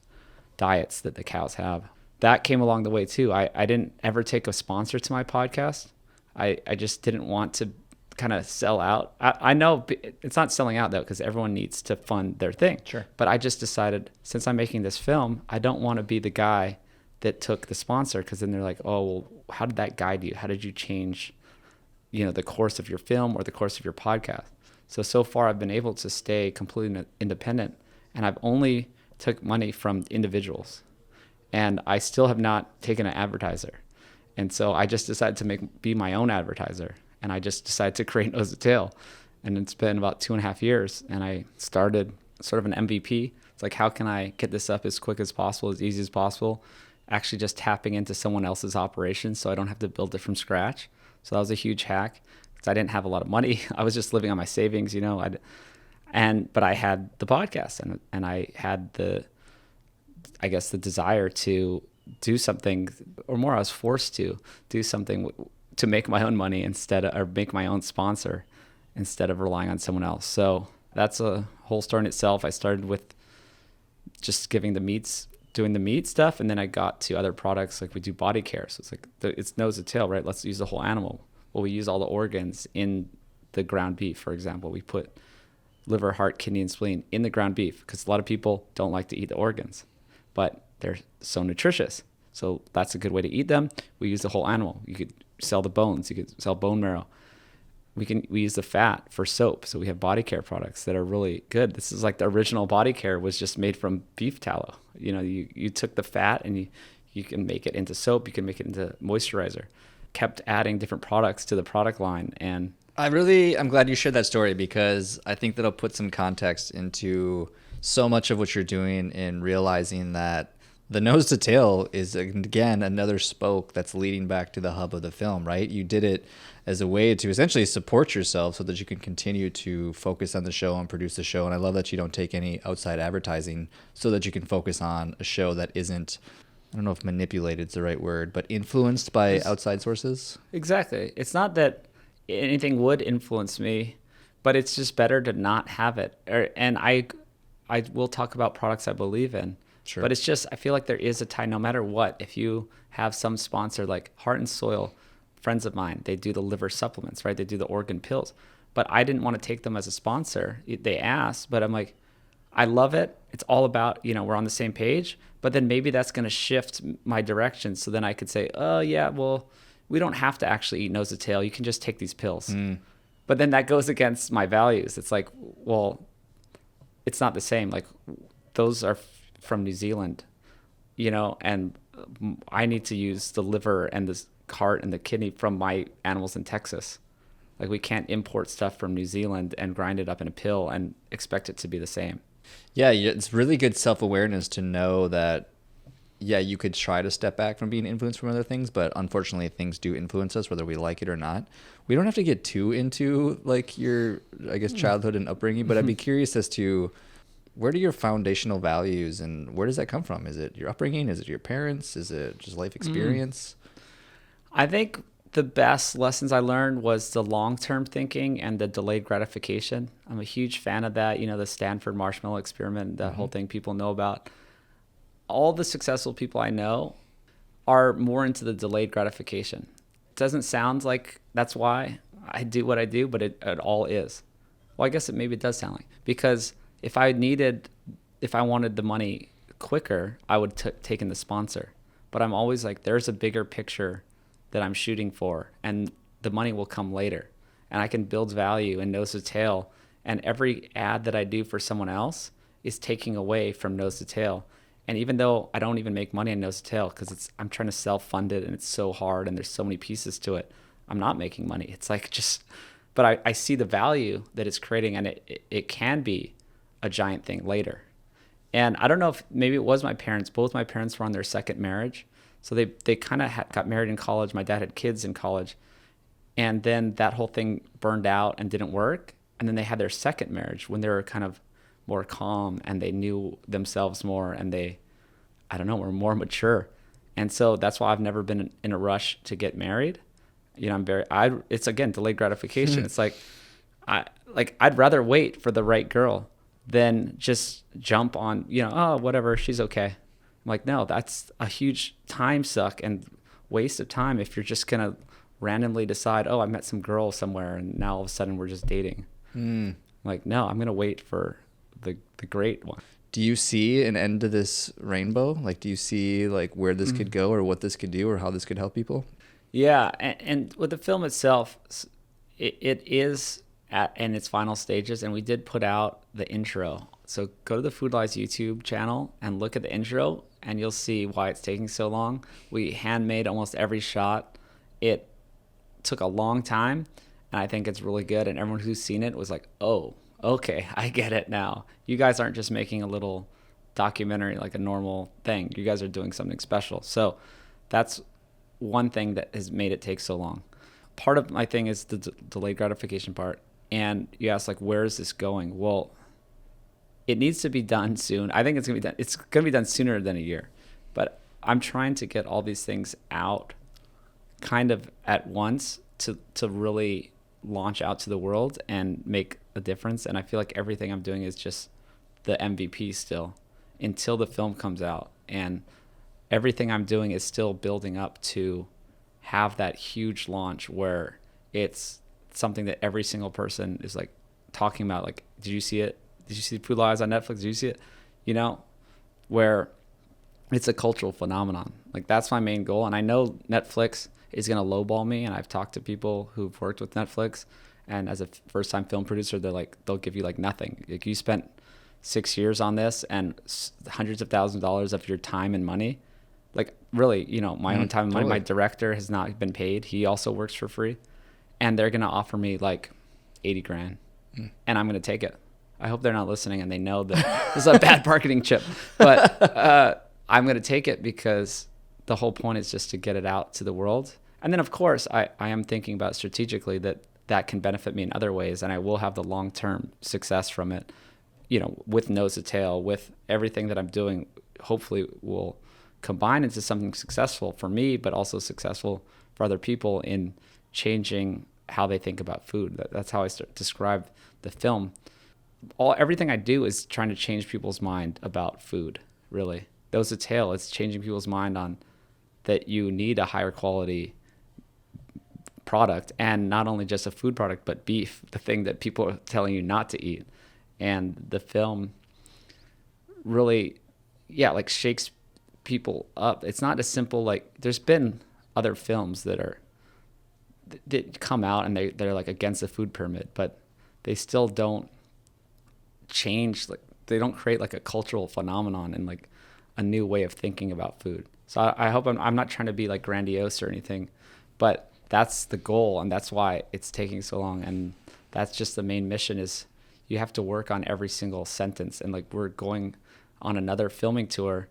diets that the cows have. That came along the way too. I didn't ever take a sponsor to my podcast. I just didn't want to kind of sell out. I know it's not selling out though, because everyone needs to fund their thing.
Sure.
But I just decided, since I'm making this film, I don't want to be the guy that took the sponsor, because then they're like, oh, well, how did that guide you? How did you change, the course of your film or the course of your podcast? So far I've been able to stay completely independent, and I've only took money from individuals, and I still have not taken an advertiser. And so I just decided to be my own advertiser, and I just decided to create Nose to Tail. And it's been about 2.5 years, and I started sort of an MVP. It's like, how can I get this up as quick as possible, as easy as possible? Actually just tapping into someone else's operations so I don't have to build it from scratch. So that was a huge hack, because I didn't have a lot of money. I was just living on my savings, but I had the podcast, and I had the desire to do something, or more, I was forced to do something to make my own money or make my own sponsor instead of relying on someone else. So that's a whole story in itself. I started with just doing the meat stuff, and then I got to other products, like we do body care. So it's like it's nose to tail, right? Let's use the whole animal. Well, we use all the organs in the ground beef, for example. We put liver, heart, kidney, and spleen in the ground beef, because a lot of people don't like to eat the organs, but they're so nutritious. So that's a good way to eat them. We use the whole animal. You could sell the bones. You could sell bone marrow. We use the fat for soap. So we have body care products that are really good. This is like the original body care was just made from beef tallow. You took the fat and you can make it into soap. You can make it into moisturizer. Kept adding different products to the product line. And
I'm glad you shared that story, because I think that'll put some context into so much of what you're doing, in realizing that the nose to tail is, again, another spoke that's leading back to the hub of the film, right? You did it as a way to essentially support yourself so that you can continue to focus on the show and produce the show. And I love that you don't take any outside advertising so that you can focus on a show that isn't, I don't know if manipulated is the right word, but influenced by outside sources.
Exactly. It's not that anything would influence me, but it's just better to not have it. And I will talk about products I believe in.
Sure.
But it's just, I feel like there is a tie, no matter what. If you have some sponsor like Heart and Soil, friends of mine, they do the liver supplements, right? They do the organ pills. But I didn't want to take them as a sponsor. They asked, but I'm like, I love it. It's all about, we're on the same page. But then maybe that's going to shift my direction. So then I could say, oh, yeah, well, we don't have to actually eat nose to tail. You can just take these pills. But then that goes against my values. It's like, well, it's not the same. Like, those are from New Zealand, and I need to use the liver and the heart and the kidney from my animals in Texas. Like, we can't import stuff from New Zealand and grind it up in a pill and expect it to be the same.
Yeah, it's really good self-awareness to know that, yeah, you could try to step back from being influenced from other things, but unfortunately things do influence us whether we like it or not. We don't have to get too into like your, childhood and upbringing, but I'd be curious as to, where do your foundational values, and where does that come from? Is it your upbringing? Is it your parents? Is it just life experience?
I think the best lessons I learned was the long-term thinking and the delayed gratification. I'm a huge fan of that. The Stanford marshmallow experiment, that whole thing people know about. All the successful people I know are more into the delayed gratification. It doesn't sound like that's why I do what I do, but it all is. Well, I guess maybe it does sound like, because if I wanted the money quicker, I would taken the sponsor. But I'm always like, there's a bigger picture that I'm shooting for, and the money will come later. And I can build value in nose to tail. And every ad that I do for someone else is taking away from nose to tail. And even though I don't even make money on nose to tail, because I'm trying to self-fund it, and it's so hard, and there's so many pieces to it, I'm not making money. It's like but I see the value that it's creating, and it can be a giant thing later. And I don't know if maybe it was my parents. Both my parents were on their second marriage. So they kind of got married in college. My dad had kids in college. And then that whole thing burned out and didn't work. And then they had their second marriage when they were kind of more calm and they knew themselves more and they, I don't know, were more mature. And so that's why I've never been in a rush to get married. You know, it's again, delayed gratification. It's like, I'd rather wait for the right girl than just jump on, you know, oh, whatever, she's okay. I'm like, no, that's a huge time suck and waste of time if you're just going to randomly decide, oh, I met some girl somewhere and now all of a sudden we're just dating. Like, no, I'm going to wait for the great one.
Do you see an end to this rainbow? Like, do you see like where this could go or what this could do or how this could help people?
Yeah. And with the film itself, it is in its final stages, and we did put out the intro. So go to the Food Lies YouTube channel and look at the intro, and you'll see why it's taking so long. We handmade almost every shot. It took a long time, and I think it's really good. And everyone who's seen it was like, oh, okay, I get it now. You guys aren't just making a little documentary like a normal thing. You guys are doing something special. So that's one thing that has made it take so long. Part of my thing is the delayed gratification part. And you ask, like, where is this going? Well, it needs to be done soon. I think it's going to be done. It's going to be done sooner than a year. But I'm trying to get all these things out kind of at once to really launch out to the world and make a difference. And I feel like everything I'm doing is just the MVP still until the film comes out. And everything I'm doing is still building up to have that huge launch where it's something that every single person is like talking about. Like, did you see it? Did you see Food Lies on Netflix? Did you see it? You know, where it's a cultural phenomenon. Like, that's my main goal. And I know Netflix is going to lowball me. And I've talked to people who've worked with Netflix. And as a first-time film producer, they'll give you like nothing. Like, you spent 6 years on this and hundreds of thousands of dollars of your time and money. Like, really, you know, my own time and money.
Totally.
My director has not been paid. He also works for free. And they're going to offer me like 80 grand. And I'm going to take it. I hope they're not listening and they know that this is a bad marketing chip. But I'm going to take it because the whole point is just to get it out to the world. And then, of course, I am thinking about strategically that can benefit me in other ways. And I will have the long-term success from it, you know, with nose to tail, with everything that I'm doing, hopefully will combine into something successful for me, but also successful for other people in changing how they think about food. That's how I describe the film. Everything I do is trying to change people's mind about food, really. Nose to tail, it's changing people's mind on that you need a higher quality product, and not only just a food product, but beef, the thing that people are telling you not to eat. And the film really, like shakes people up. It's not as simple, like there's been other films that come out and they're like against the food pyramid, but they still don't change, like they don't create like a cultural phenomenon and like a new way of thinking about food. So I hope I'm not trying to be like grandiose or anything, but that's the goal, and that's why it's taking so long. And that's just the main mission, is you have to work on every single sentence. And like, we're going on another filming tour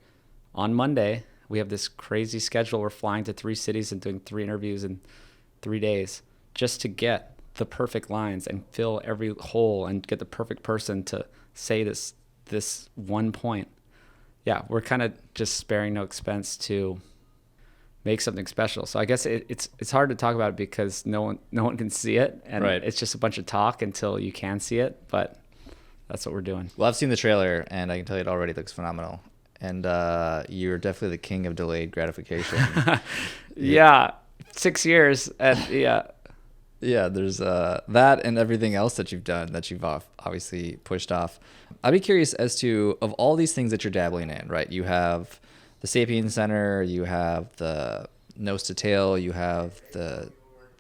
on Monday. We have this crazy schedule. We're flying to 3 cities and doing 3 interviews in 3 days just to get the perfect lines and fill every hole and get the perfect person to say this one point. Yeah, we're kind of just sparing no expense to make something special. So I guess it's hard to talk about it because no one can see it, and
right.
It's just a bunch of talk until you can see it. But that's what we're doing.
Well, I've seen the trailer, and I can tell you it already looks phenomenal. And you're definitely the king of delayed gratification.
Yeah, 6 years, and
Yeah, there's that and everything else that you've done that you've obviously pushed off. I'd be curious as to, of all these things that you're dabbling in, right? You have the Sapiens Center, you have the Nose to Tail, you have the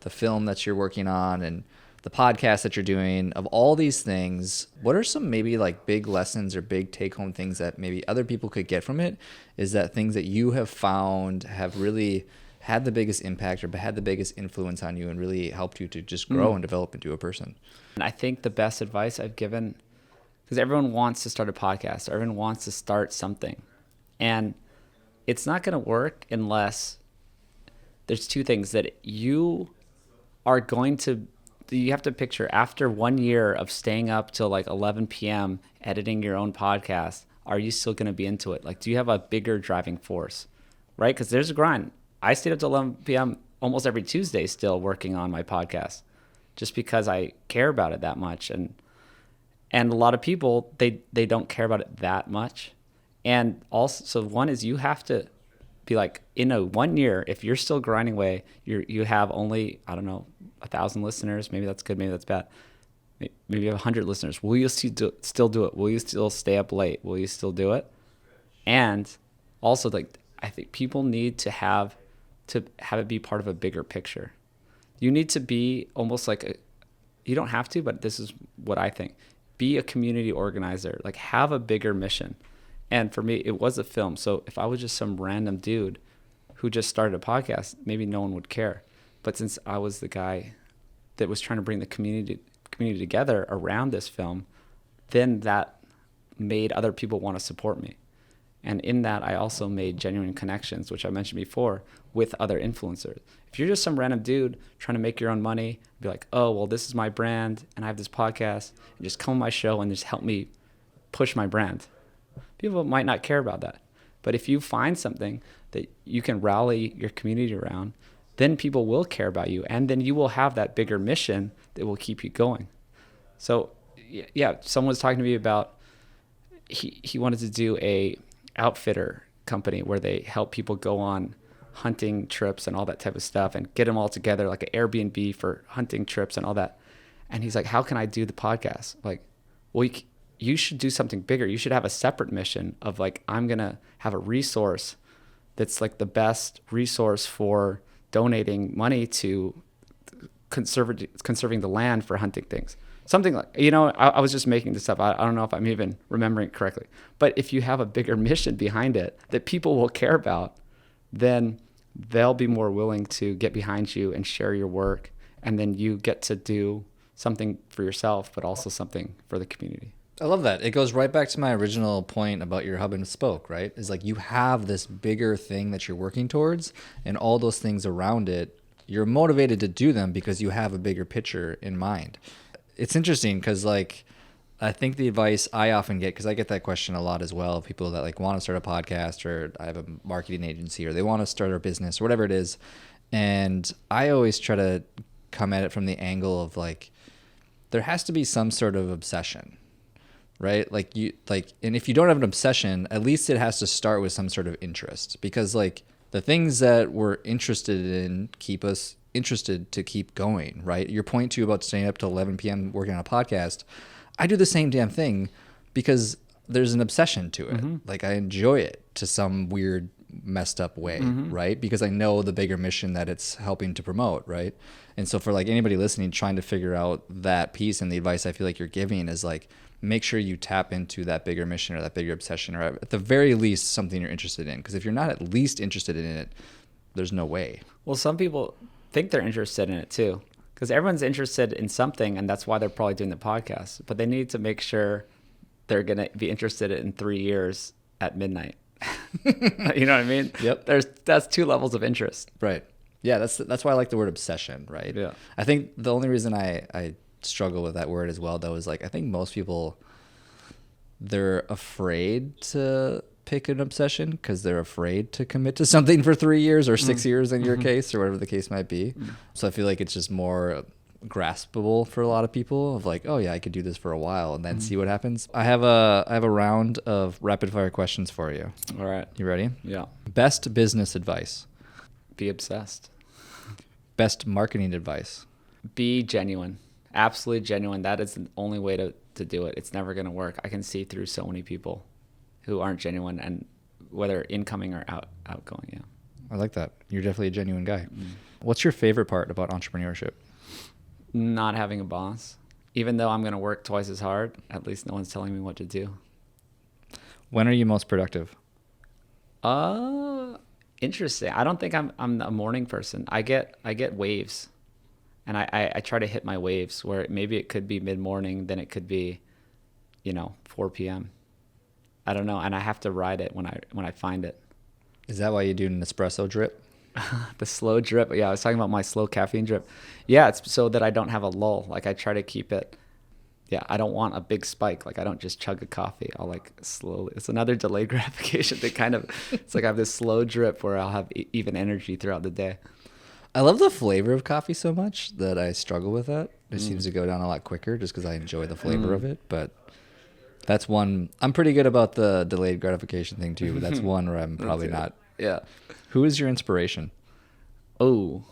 film that you're working on, and the podcast that you're doing. Of all these things, what are some maybe like big lessons or big take-home things that maybe other people could get from it? Is that things that you have found have really had the biggest impact or had the biggest influence on you and really helped you to just grow and develop into a person?
And I think the best advice I've given because everyone wants to start a podcast. Everyone wants to start something. And it's not going to work unless there's two things that you are going to, you have to picture after 1 year of staying up till like 11 p.m. editing your own podcast, are you still going to be into it? Like, do you have a bigger driving force, right? Because there's a grind. I stayed up till 11 p.m. almost every Tuesday still working on my podcast just because I care about it that much. And a lot of people, they don't care about it that much. And also, so one is you have to be like, in a 1 year, if you're still grinding away, you have only, I don't know, 1,000 listeners. Maybe that's good. Maybe that's bad. Maybe you have 100 listeners. Will you still do it? Will you still stay up late? Will you still do it? And also, like, I think people need to have it be part of a bigger picture. You need to be almost like you don't have to, but this is what I think. Be a community organizer. Like, have a bigger mission. And for me, it was a film. So if I was just some random dude who just started a podcast, maybe no one would care. But since I was the guy that was trying to bring the community together around this film, then that made other people want to support me. And in that, I also made genuine connections, which I mentioned before, with other influencers. If you're just some random dude trying to make your own money, be like, oh, well, this is my brand, and I have this podcast, and just come on my show and just help me push my brand. People might not care about that. But if you find something that you can rally your community around, then people will care about you. And then you will have that bigger mission that will keep you going. So, yeah, someone was talking to me about, he wanted to do a outfitter company where they help people go on hunting trips and all that type of stuff and get them all together, like an Airbnb for hunting trips and all that. And he's like, how can I do the podcast? Like, well, you should do something bigger. You should have a separate mission of like, I'm going to have a resource that's like the best resource for donating money to conserving the land for hunting things. Something like, I was just making this up. I don't know if I'm even remembering it correctly. But if you have a bigger mission behind it that people will care about, then they'll be more willing to get behind you and share your work. And then you get to do something for yourself, but also something for the community.
I love that. It goes right back to my original point about your hub and spoke, right? Is like you have this bigger thing that you're working towards, and all those things around it, you're motivated to do them because you have a bigger picture in mind. It's interesting because, like, I think the advice I often get, because I get that question a lot as well, people that like want to start a podcast, or I have a marketing agency, or they want to start a business or whatever it is. And I always try to come at it from the angle of like, there has to be some sort of obsession, right? And if you don't have an obsession, at least it has to start with some sort of interest, because like the things that we're interested in keep us interested to keep going, right? Your point too about staying up till 11 p.m. working on a podcast, I do the same damn thing because there's an obsession to it. Mm-hmm. Like I enjoy it to some weird messed up way, mm-hmm. right? Because I know the bigger mission that it's helping to promote, right? And so for like anybody listening trying to figure out that piece, and the advice I feel like you're giving is like, make sure you tap into that bigger mission or that bigger obsession, or at the very least something you're interested in. Because if you're not at least interested in it, there's no way.
Well, some people think they're interested in it too, because everyone's interested in something, and that's why they're probably doing the podcast. But they need to make sure they're going to be interested in 3 years at midnight. You know what I mean?
Yep.
That's 2 levels of interest.
Right. Yeah, that's why I like the word obsession, right? Yeah. I think the only reason I struggle with that word as well, though, is like I think most people, they're afraid to pick an obsession because they're afraid to commit to something for 3 years or 6 years in your case, or whatever the case might be. So I feel like it's just more graspable for a lot of people of like, oh yeah, I could do this for a while and then see what happens. I have a round of rapid fire questions for you.
All right.
You ready?
Yeah.
Best business advice.
Be obsessed.
Best marketing advice.
Be genuine. Absolutely genuine. That is the only way to do it. It's never going to work. I can see through so many people who aren't genuine, and whether incoming or outgoing. Yeah.
I like that. You're definitely a genuine guy. What's your favorite part about entrepreneurship?
Not having a boss. Even though I'm going to work twice as hard, at least no one's telling me what to do.
When are you most productive?
Interesting. I don't think I'm a morning person. I get waves, and I try to hit my waves where maybe it could be mid-morning, then it could be 4 p.m. I don't know, and I have to ride it when I find it.
Is that why you do an espresso drip?
The slow drip. Yeah, I was talking about my slow caffeine drip. Yeah, it's so that I don't have a lull. Like I try to keep it. Yeah, I don't want a big spike. Like I don't just chug a coffee. I'll like slowly. It's another delayed gratification. It's like I have this slow drip where I'll have even energy throughout the day.
I love the flavor of coffee so much that I struggle with that. It seems to go down a lot quicker just because I enjoy the flavor of it. But that's one. I'm pretty good about the delayed gratification thing too, but that's one where I'm probably not.
Yeah.
Who is your inspiration?
Oh,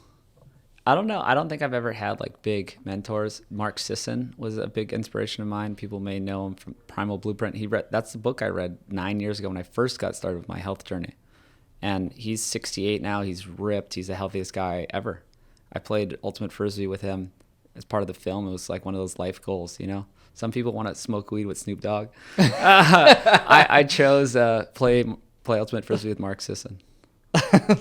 I don't know. I don't think I've ever had like big mentors. Mark Sisson was a big inspiration of mine. People may know him from Primal Blueprint. That's the book I read 9 years ago when I first got started with my health journey. And he's 68 now. He's ripped. He's the healthiest guy ever. I played Ultimate Frisbee with him as part of the film. It was like one of those life goals, Some people want to smoke weed with Snoop Dogg. I chose play Ultimate Frisbee with Mark Sisson.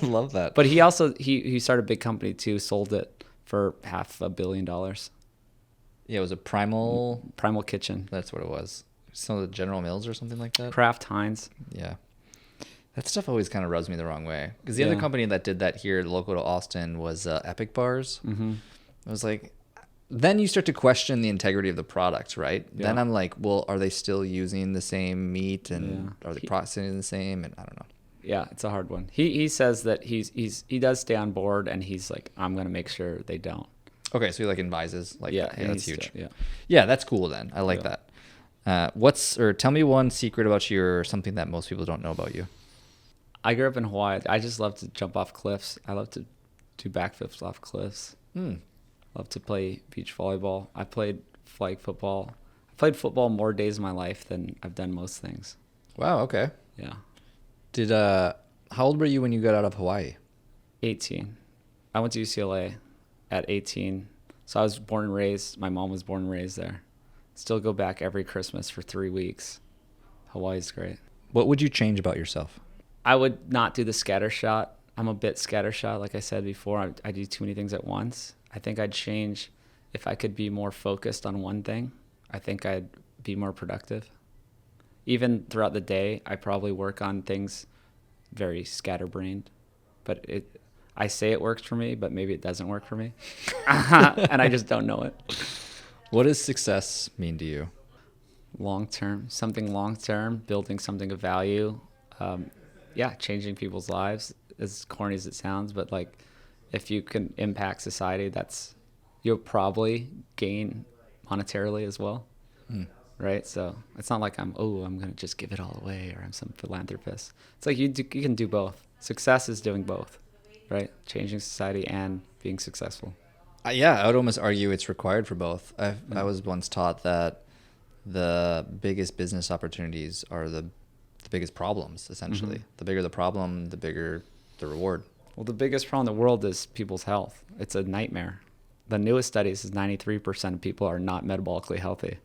Love that.
But he also he started a big company too, sold it for $500 million.
Yeah, it was a Primal
Kitchen.
That's what it was. Some of the General Mills or something like that.
Kraft Heinz.
Yeah. That stuff always kind of rubs me the wrong way. Because the other company that did that here local to Austin was Epic Bars. Mm-hmm. I was like, then you start to question the integrity of the product, right? Yeah. Then I'm like, well, are they still using the same meat and are they processing the same? And I don't know.
Yeah, it's a hard one. He says that he does stay on board, and he's like, I'm going to make sure they don't.
Okay, so he like advises. Like, yeah, that's huge.
Yeah,
that's cool then. I like that. Tell me one secret about you or something that most people don't know about you.
I grew up in Hawaii. I just love to jump off cliffs. I love to do backflips off cliffs. Love to play beach volleyball. I played flag football. I played football more days of my life than I've done most things.
Wow, okay.
Yeah.
How old were you when you got out of Hawaii?
18. I went to UCLA at 18. So I was born and raised. My mom was born and raised there. Still go back every Christmas for 3 weeks. Hawaii's great.
What would you change about yourself?
I would not do the scatter shot. I'm a bit scattershot, like I said before. I do too many things at once. I think I'd change if I could be more focused on one thing. I think I'd be more productive. Even throughout the day, I probably work on things very scatterbrained. But I say it works for me, but maybe it doesn't work for me. And I just don't know it.
What does success mean to you?
Long-term, something long-term, building something of value. Changing people's lives, as corny as it sounds, but like if you can impact society, you'll probably gain monetarily as well. Right? So it's not like I'm going to just give it all away or I'm some philanthropist. It's like you can do both. Success is doing both, right? Changing society and being successful.
I would almost argue it's required for both. I was once taught that the biggest business opportunities are the biggest problems, essentially. Mm-hmm. The bigger the problem, the bigger the reward.
Well, the biggest problem in the world is people's health. It's a nightmare. The newest study says 93% of people are not metabolically healthy.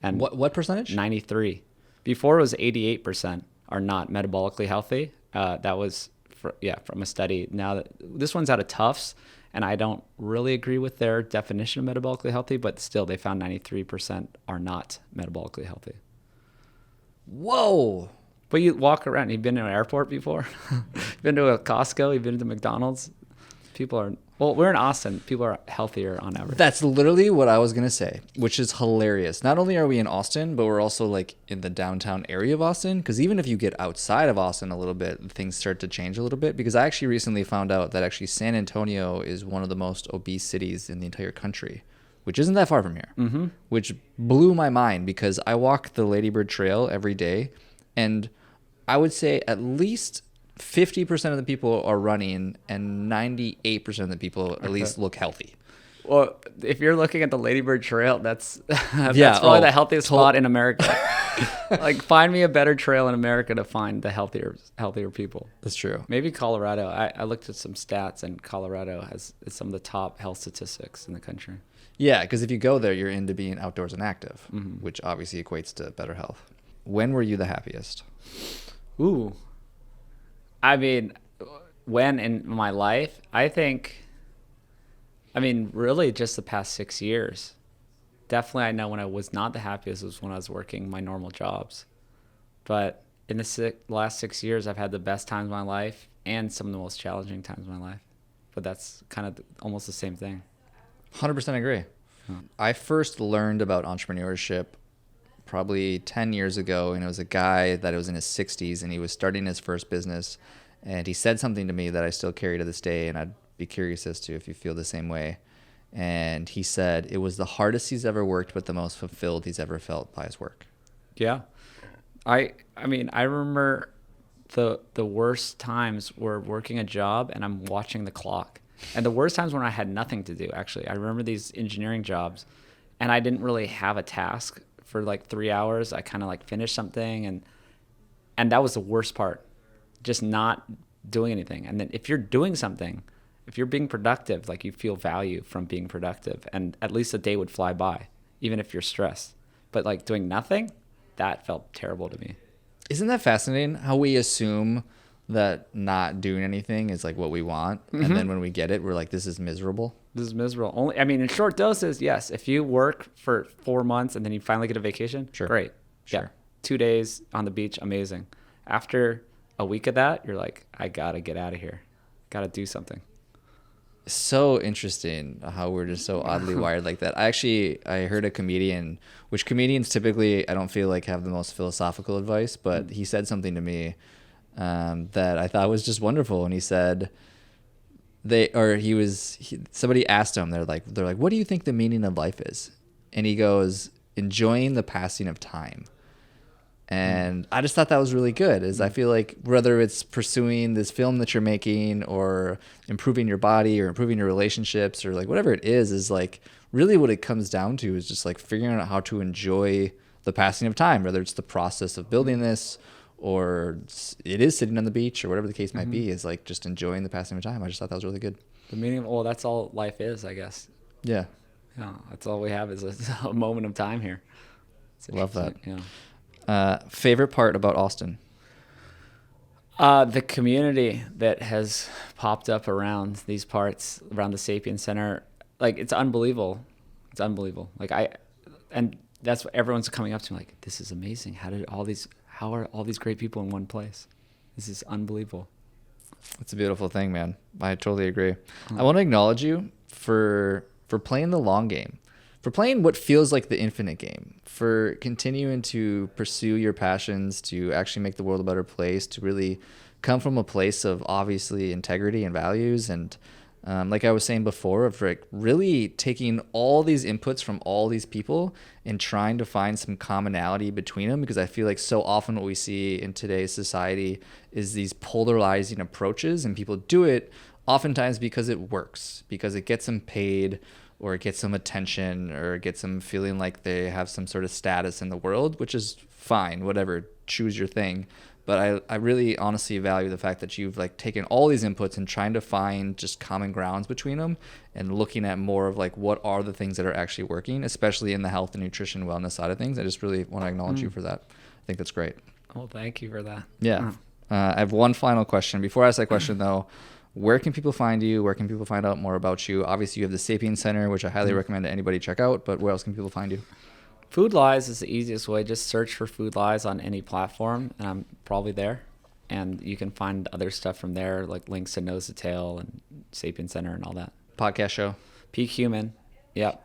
And
what percentage?
93. Before it was 88% are not metabolically healthy. That was from a study. Now this one's out of Tufts, and I don't really agree with their definition of metabolically healthy, but still they found 93% are not metabolically healthy.
Whoa.
But you walk around. You've been to an airport before? You've been to a Costco? You've been to McDonald's? We're in Austin. People are healthier on average.
That's literally what I was going to say, which is hilarious. Not only are we in Austin, but we're also like in the downtown area of Austin. Because even if you get outside of Austin a little bit, things start to change a little bit. Because I actually recently found out that actually San Antonio is one of the most obese cities in the entire country, which isn't that far from here, which blew my mind because I walk the Ladybird Trail every day. And I would say at least 50% of the people are running and 98% of the people at least look healthy.
Well, if you're looking at the Ladybird Trail, that's probably the healthiest spot in America. Like, find me a better trail in America to find the healthier people.
That's true.
Maybe Colorado. I looked at some stats, and Colorado has some of the top health statistics in the country.
Yeah, because if you go there, you're into being outdoors and active, which obviously equates to better health. When were you the happiest?
Ooh. I mean, when in my life? Really just the past 6 years. definitely I know when I was not the happiest was when I was working my normal jobs. But in the last 6 years, I've had the best times of my life and some of the most challenging times of my life. But that's kind of almost the same thing.
100% agree. I first learned about entrepreneurship probably 10 years ago, and it was a guy that was in his 60s, and he was starting his first business, and he said something to me that I still carry to this day, and I'd be curious as to if you feel the same way. And he said it was the hardest he's ever worked, but the most fulfilled he's ever felt by his work.
Yeah. I mean, I remember the worst times were working a job and I'm watching the clock. And the worst times when I had nothing to do, actually. I remember these engineering jobs and I didn't really have a task for like 3 hours. I kind of like finished something and that was the worst part, just not doing anything. And then if you're doing something, if you're being productive, like you feel value from being productive, and at least a day would fly by, even if you're stressed. But like doing nothing, that felt terrible to me.
Isn't that fascinating how we assume that not doing anything is like what we want, and then when we get it, we're like, this is miserable.
This is miserable. Only, I mean, in short doses, yes. If you work for 4 months and then you finally get a vacation,
Sure.
Great.
Sure.
Yeah. 2 days on the beach, amazing. After a week of that, you're like, I gotta get out of here. Gotta do something.
So interesting how we're just so oddly wired like that. I heard a comedian, which comedians typically I don't feel like have the most philosophical advice, but he said something to me that I thought was just wonderful. And he said somebody asked him, they're like, what do you think the meaning of life is? And he goes, enjoying the passing of time. And I just thought that was really good. I feel like whether it's pursuing this film that you're making or improving your body or improving your relationships or like whatever it is like really what it comes down to is just like figuring out how to enjoy the passing of time, whether it's the process of building this or it is sitting on the beach or whatever the case might be, is like just enjoying the passing of time. I just thought that was really good.
The meaning of, well, that's all life is, I guess.
Yeah.
Yeah, that's all we have is a moment of time here.
Love that.
Yeah.
Favorite part about Austin?
The community that has popped up around these parts, around the Sapiens Center, like it's unbelievable. It's unbelievable. And that's what everyone's coming up to me like, this is amazing. How are all these great people in one place? This is unbelievable.
It's a beautiful thing, man. I totally agree. I want to acknowledge you for playing the long game, for playing what feels like the infinite game, for continuing to pursue your passions, to actually make the world a better place, to really come from a place of obviously integrity and values. And like I was saying before, of like really taking all these inputs from all these people and trying to find some commonality between them, because I feel like so often what we see in today's society is these polarizing approaches, and people do it oftentimes because it works, because it gets them paid, or it gets them attention, or it gets them feeling like they have some sort of status in the world, which is fine, whatever, choose your thing. But I really honestly value the fact that you've like taken all these inputs and trying to find just common grounds between them and looking at more of like what are the things that are actually working, especially in the health and nutrition wellness side of things. I just really want to acknowledge you for that. I think that's great.
Well, thank you for that.
Yeah. I have one final question. Before I ask that question though, where can people find you? Where can people find out more about you? Obviously, you have the Sapiens Center, which I highly recommend anybody check out. But where else can people find you?
Food Lies is the easiest way. Just search for Food Lies on any platform, and I'm probably there. And you can find other stuff from there, like links to Nose to Tail and Sapiens Center and all that.
Podcast show.
Peak Human. Yep.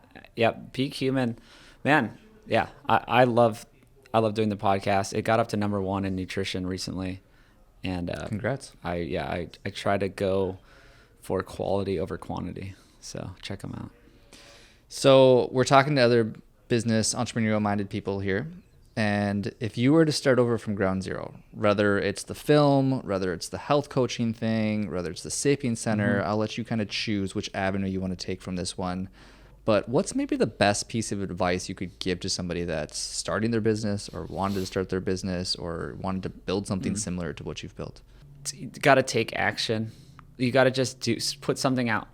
Peak Human. Man, yeah. I love doing the podcast. It got up to #1 in nutrition recently. And
Congrats.
I try to go for quality over quantity. So check them out.
So we're talking to other business entrepreneurial minded people here. And if you were to start over from ground zero, whether it's the film, whether it's the health coaching thing, whether it's the Sapiens Center, I'll let you kind of choose which avenue you want to take from this one. But what's maybe the best piece of advice you could give to somebody that's starting their business or wanted to start their business or wanted to build something similar to what you've built?
You got to take action. You got to just put something out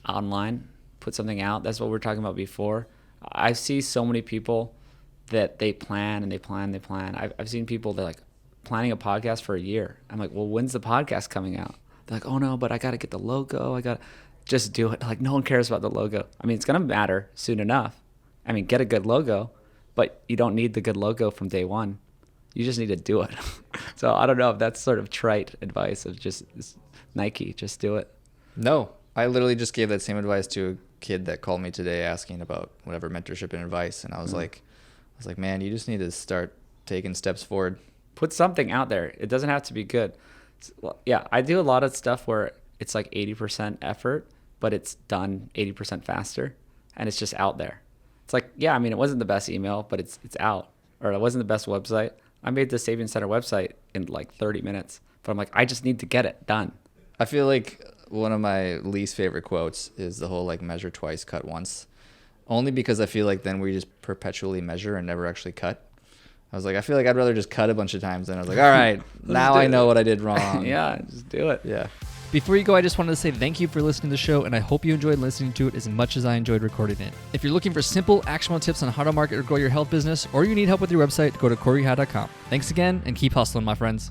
online, put something out. That's what we were talking about before. I see so many people that they plan and they plan. I've seen people that like planning a podcast for a year. I'm like, well, when's the podcast coming out? They're like, oh no, but I got to get the logo. I got to just do it. Like no one cares about the logo. I mean, it's going to matter soon enough. I mean, get a good logo, but you don't need the good logo from day one. You just need to do it. So I don't know if that's sort of trite advice of just Nike, just do it.
No, I literally just gave that same advice to a kid that called me today asking about whatever mentorship and advice. And I was like, man, you just need to start taking steps forward.
Put something out there. It doesn't have to be good. Yeah, I do a lot of stuff where it's like 80% effort, but it's done 80% faster, and it's just out there. It's like, yeah, I mean, it wasn't the best email, but it's out. Or it wasn't the best website. I made the Sapiens Center website in like 30 minutes, but I'm like, I just need to get it done.
I feel like one of my least favorite quotes is the whole like measure twice, cut once. Only because I feel like then we just perpetually measure and never actually cut. I was like, I feel like I'd rather just cut a bunch of times. And I was like, all right, now I know what I did wrong.
Yeah, just do it.
Yeah.
Before you go, I just wanted to say thank you for listening to the show, and I hope you enjoyed listening to it as much as I enjoyed recording it. If you're looking for simple, actionable tips on how to market or grow your health business, or you need help with your website, go to CoreyHowe.com. Thanks again, and keep hustling, my friends.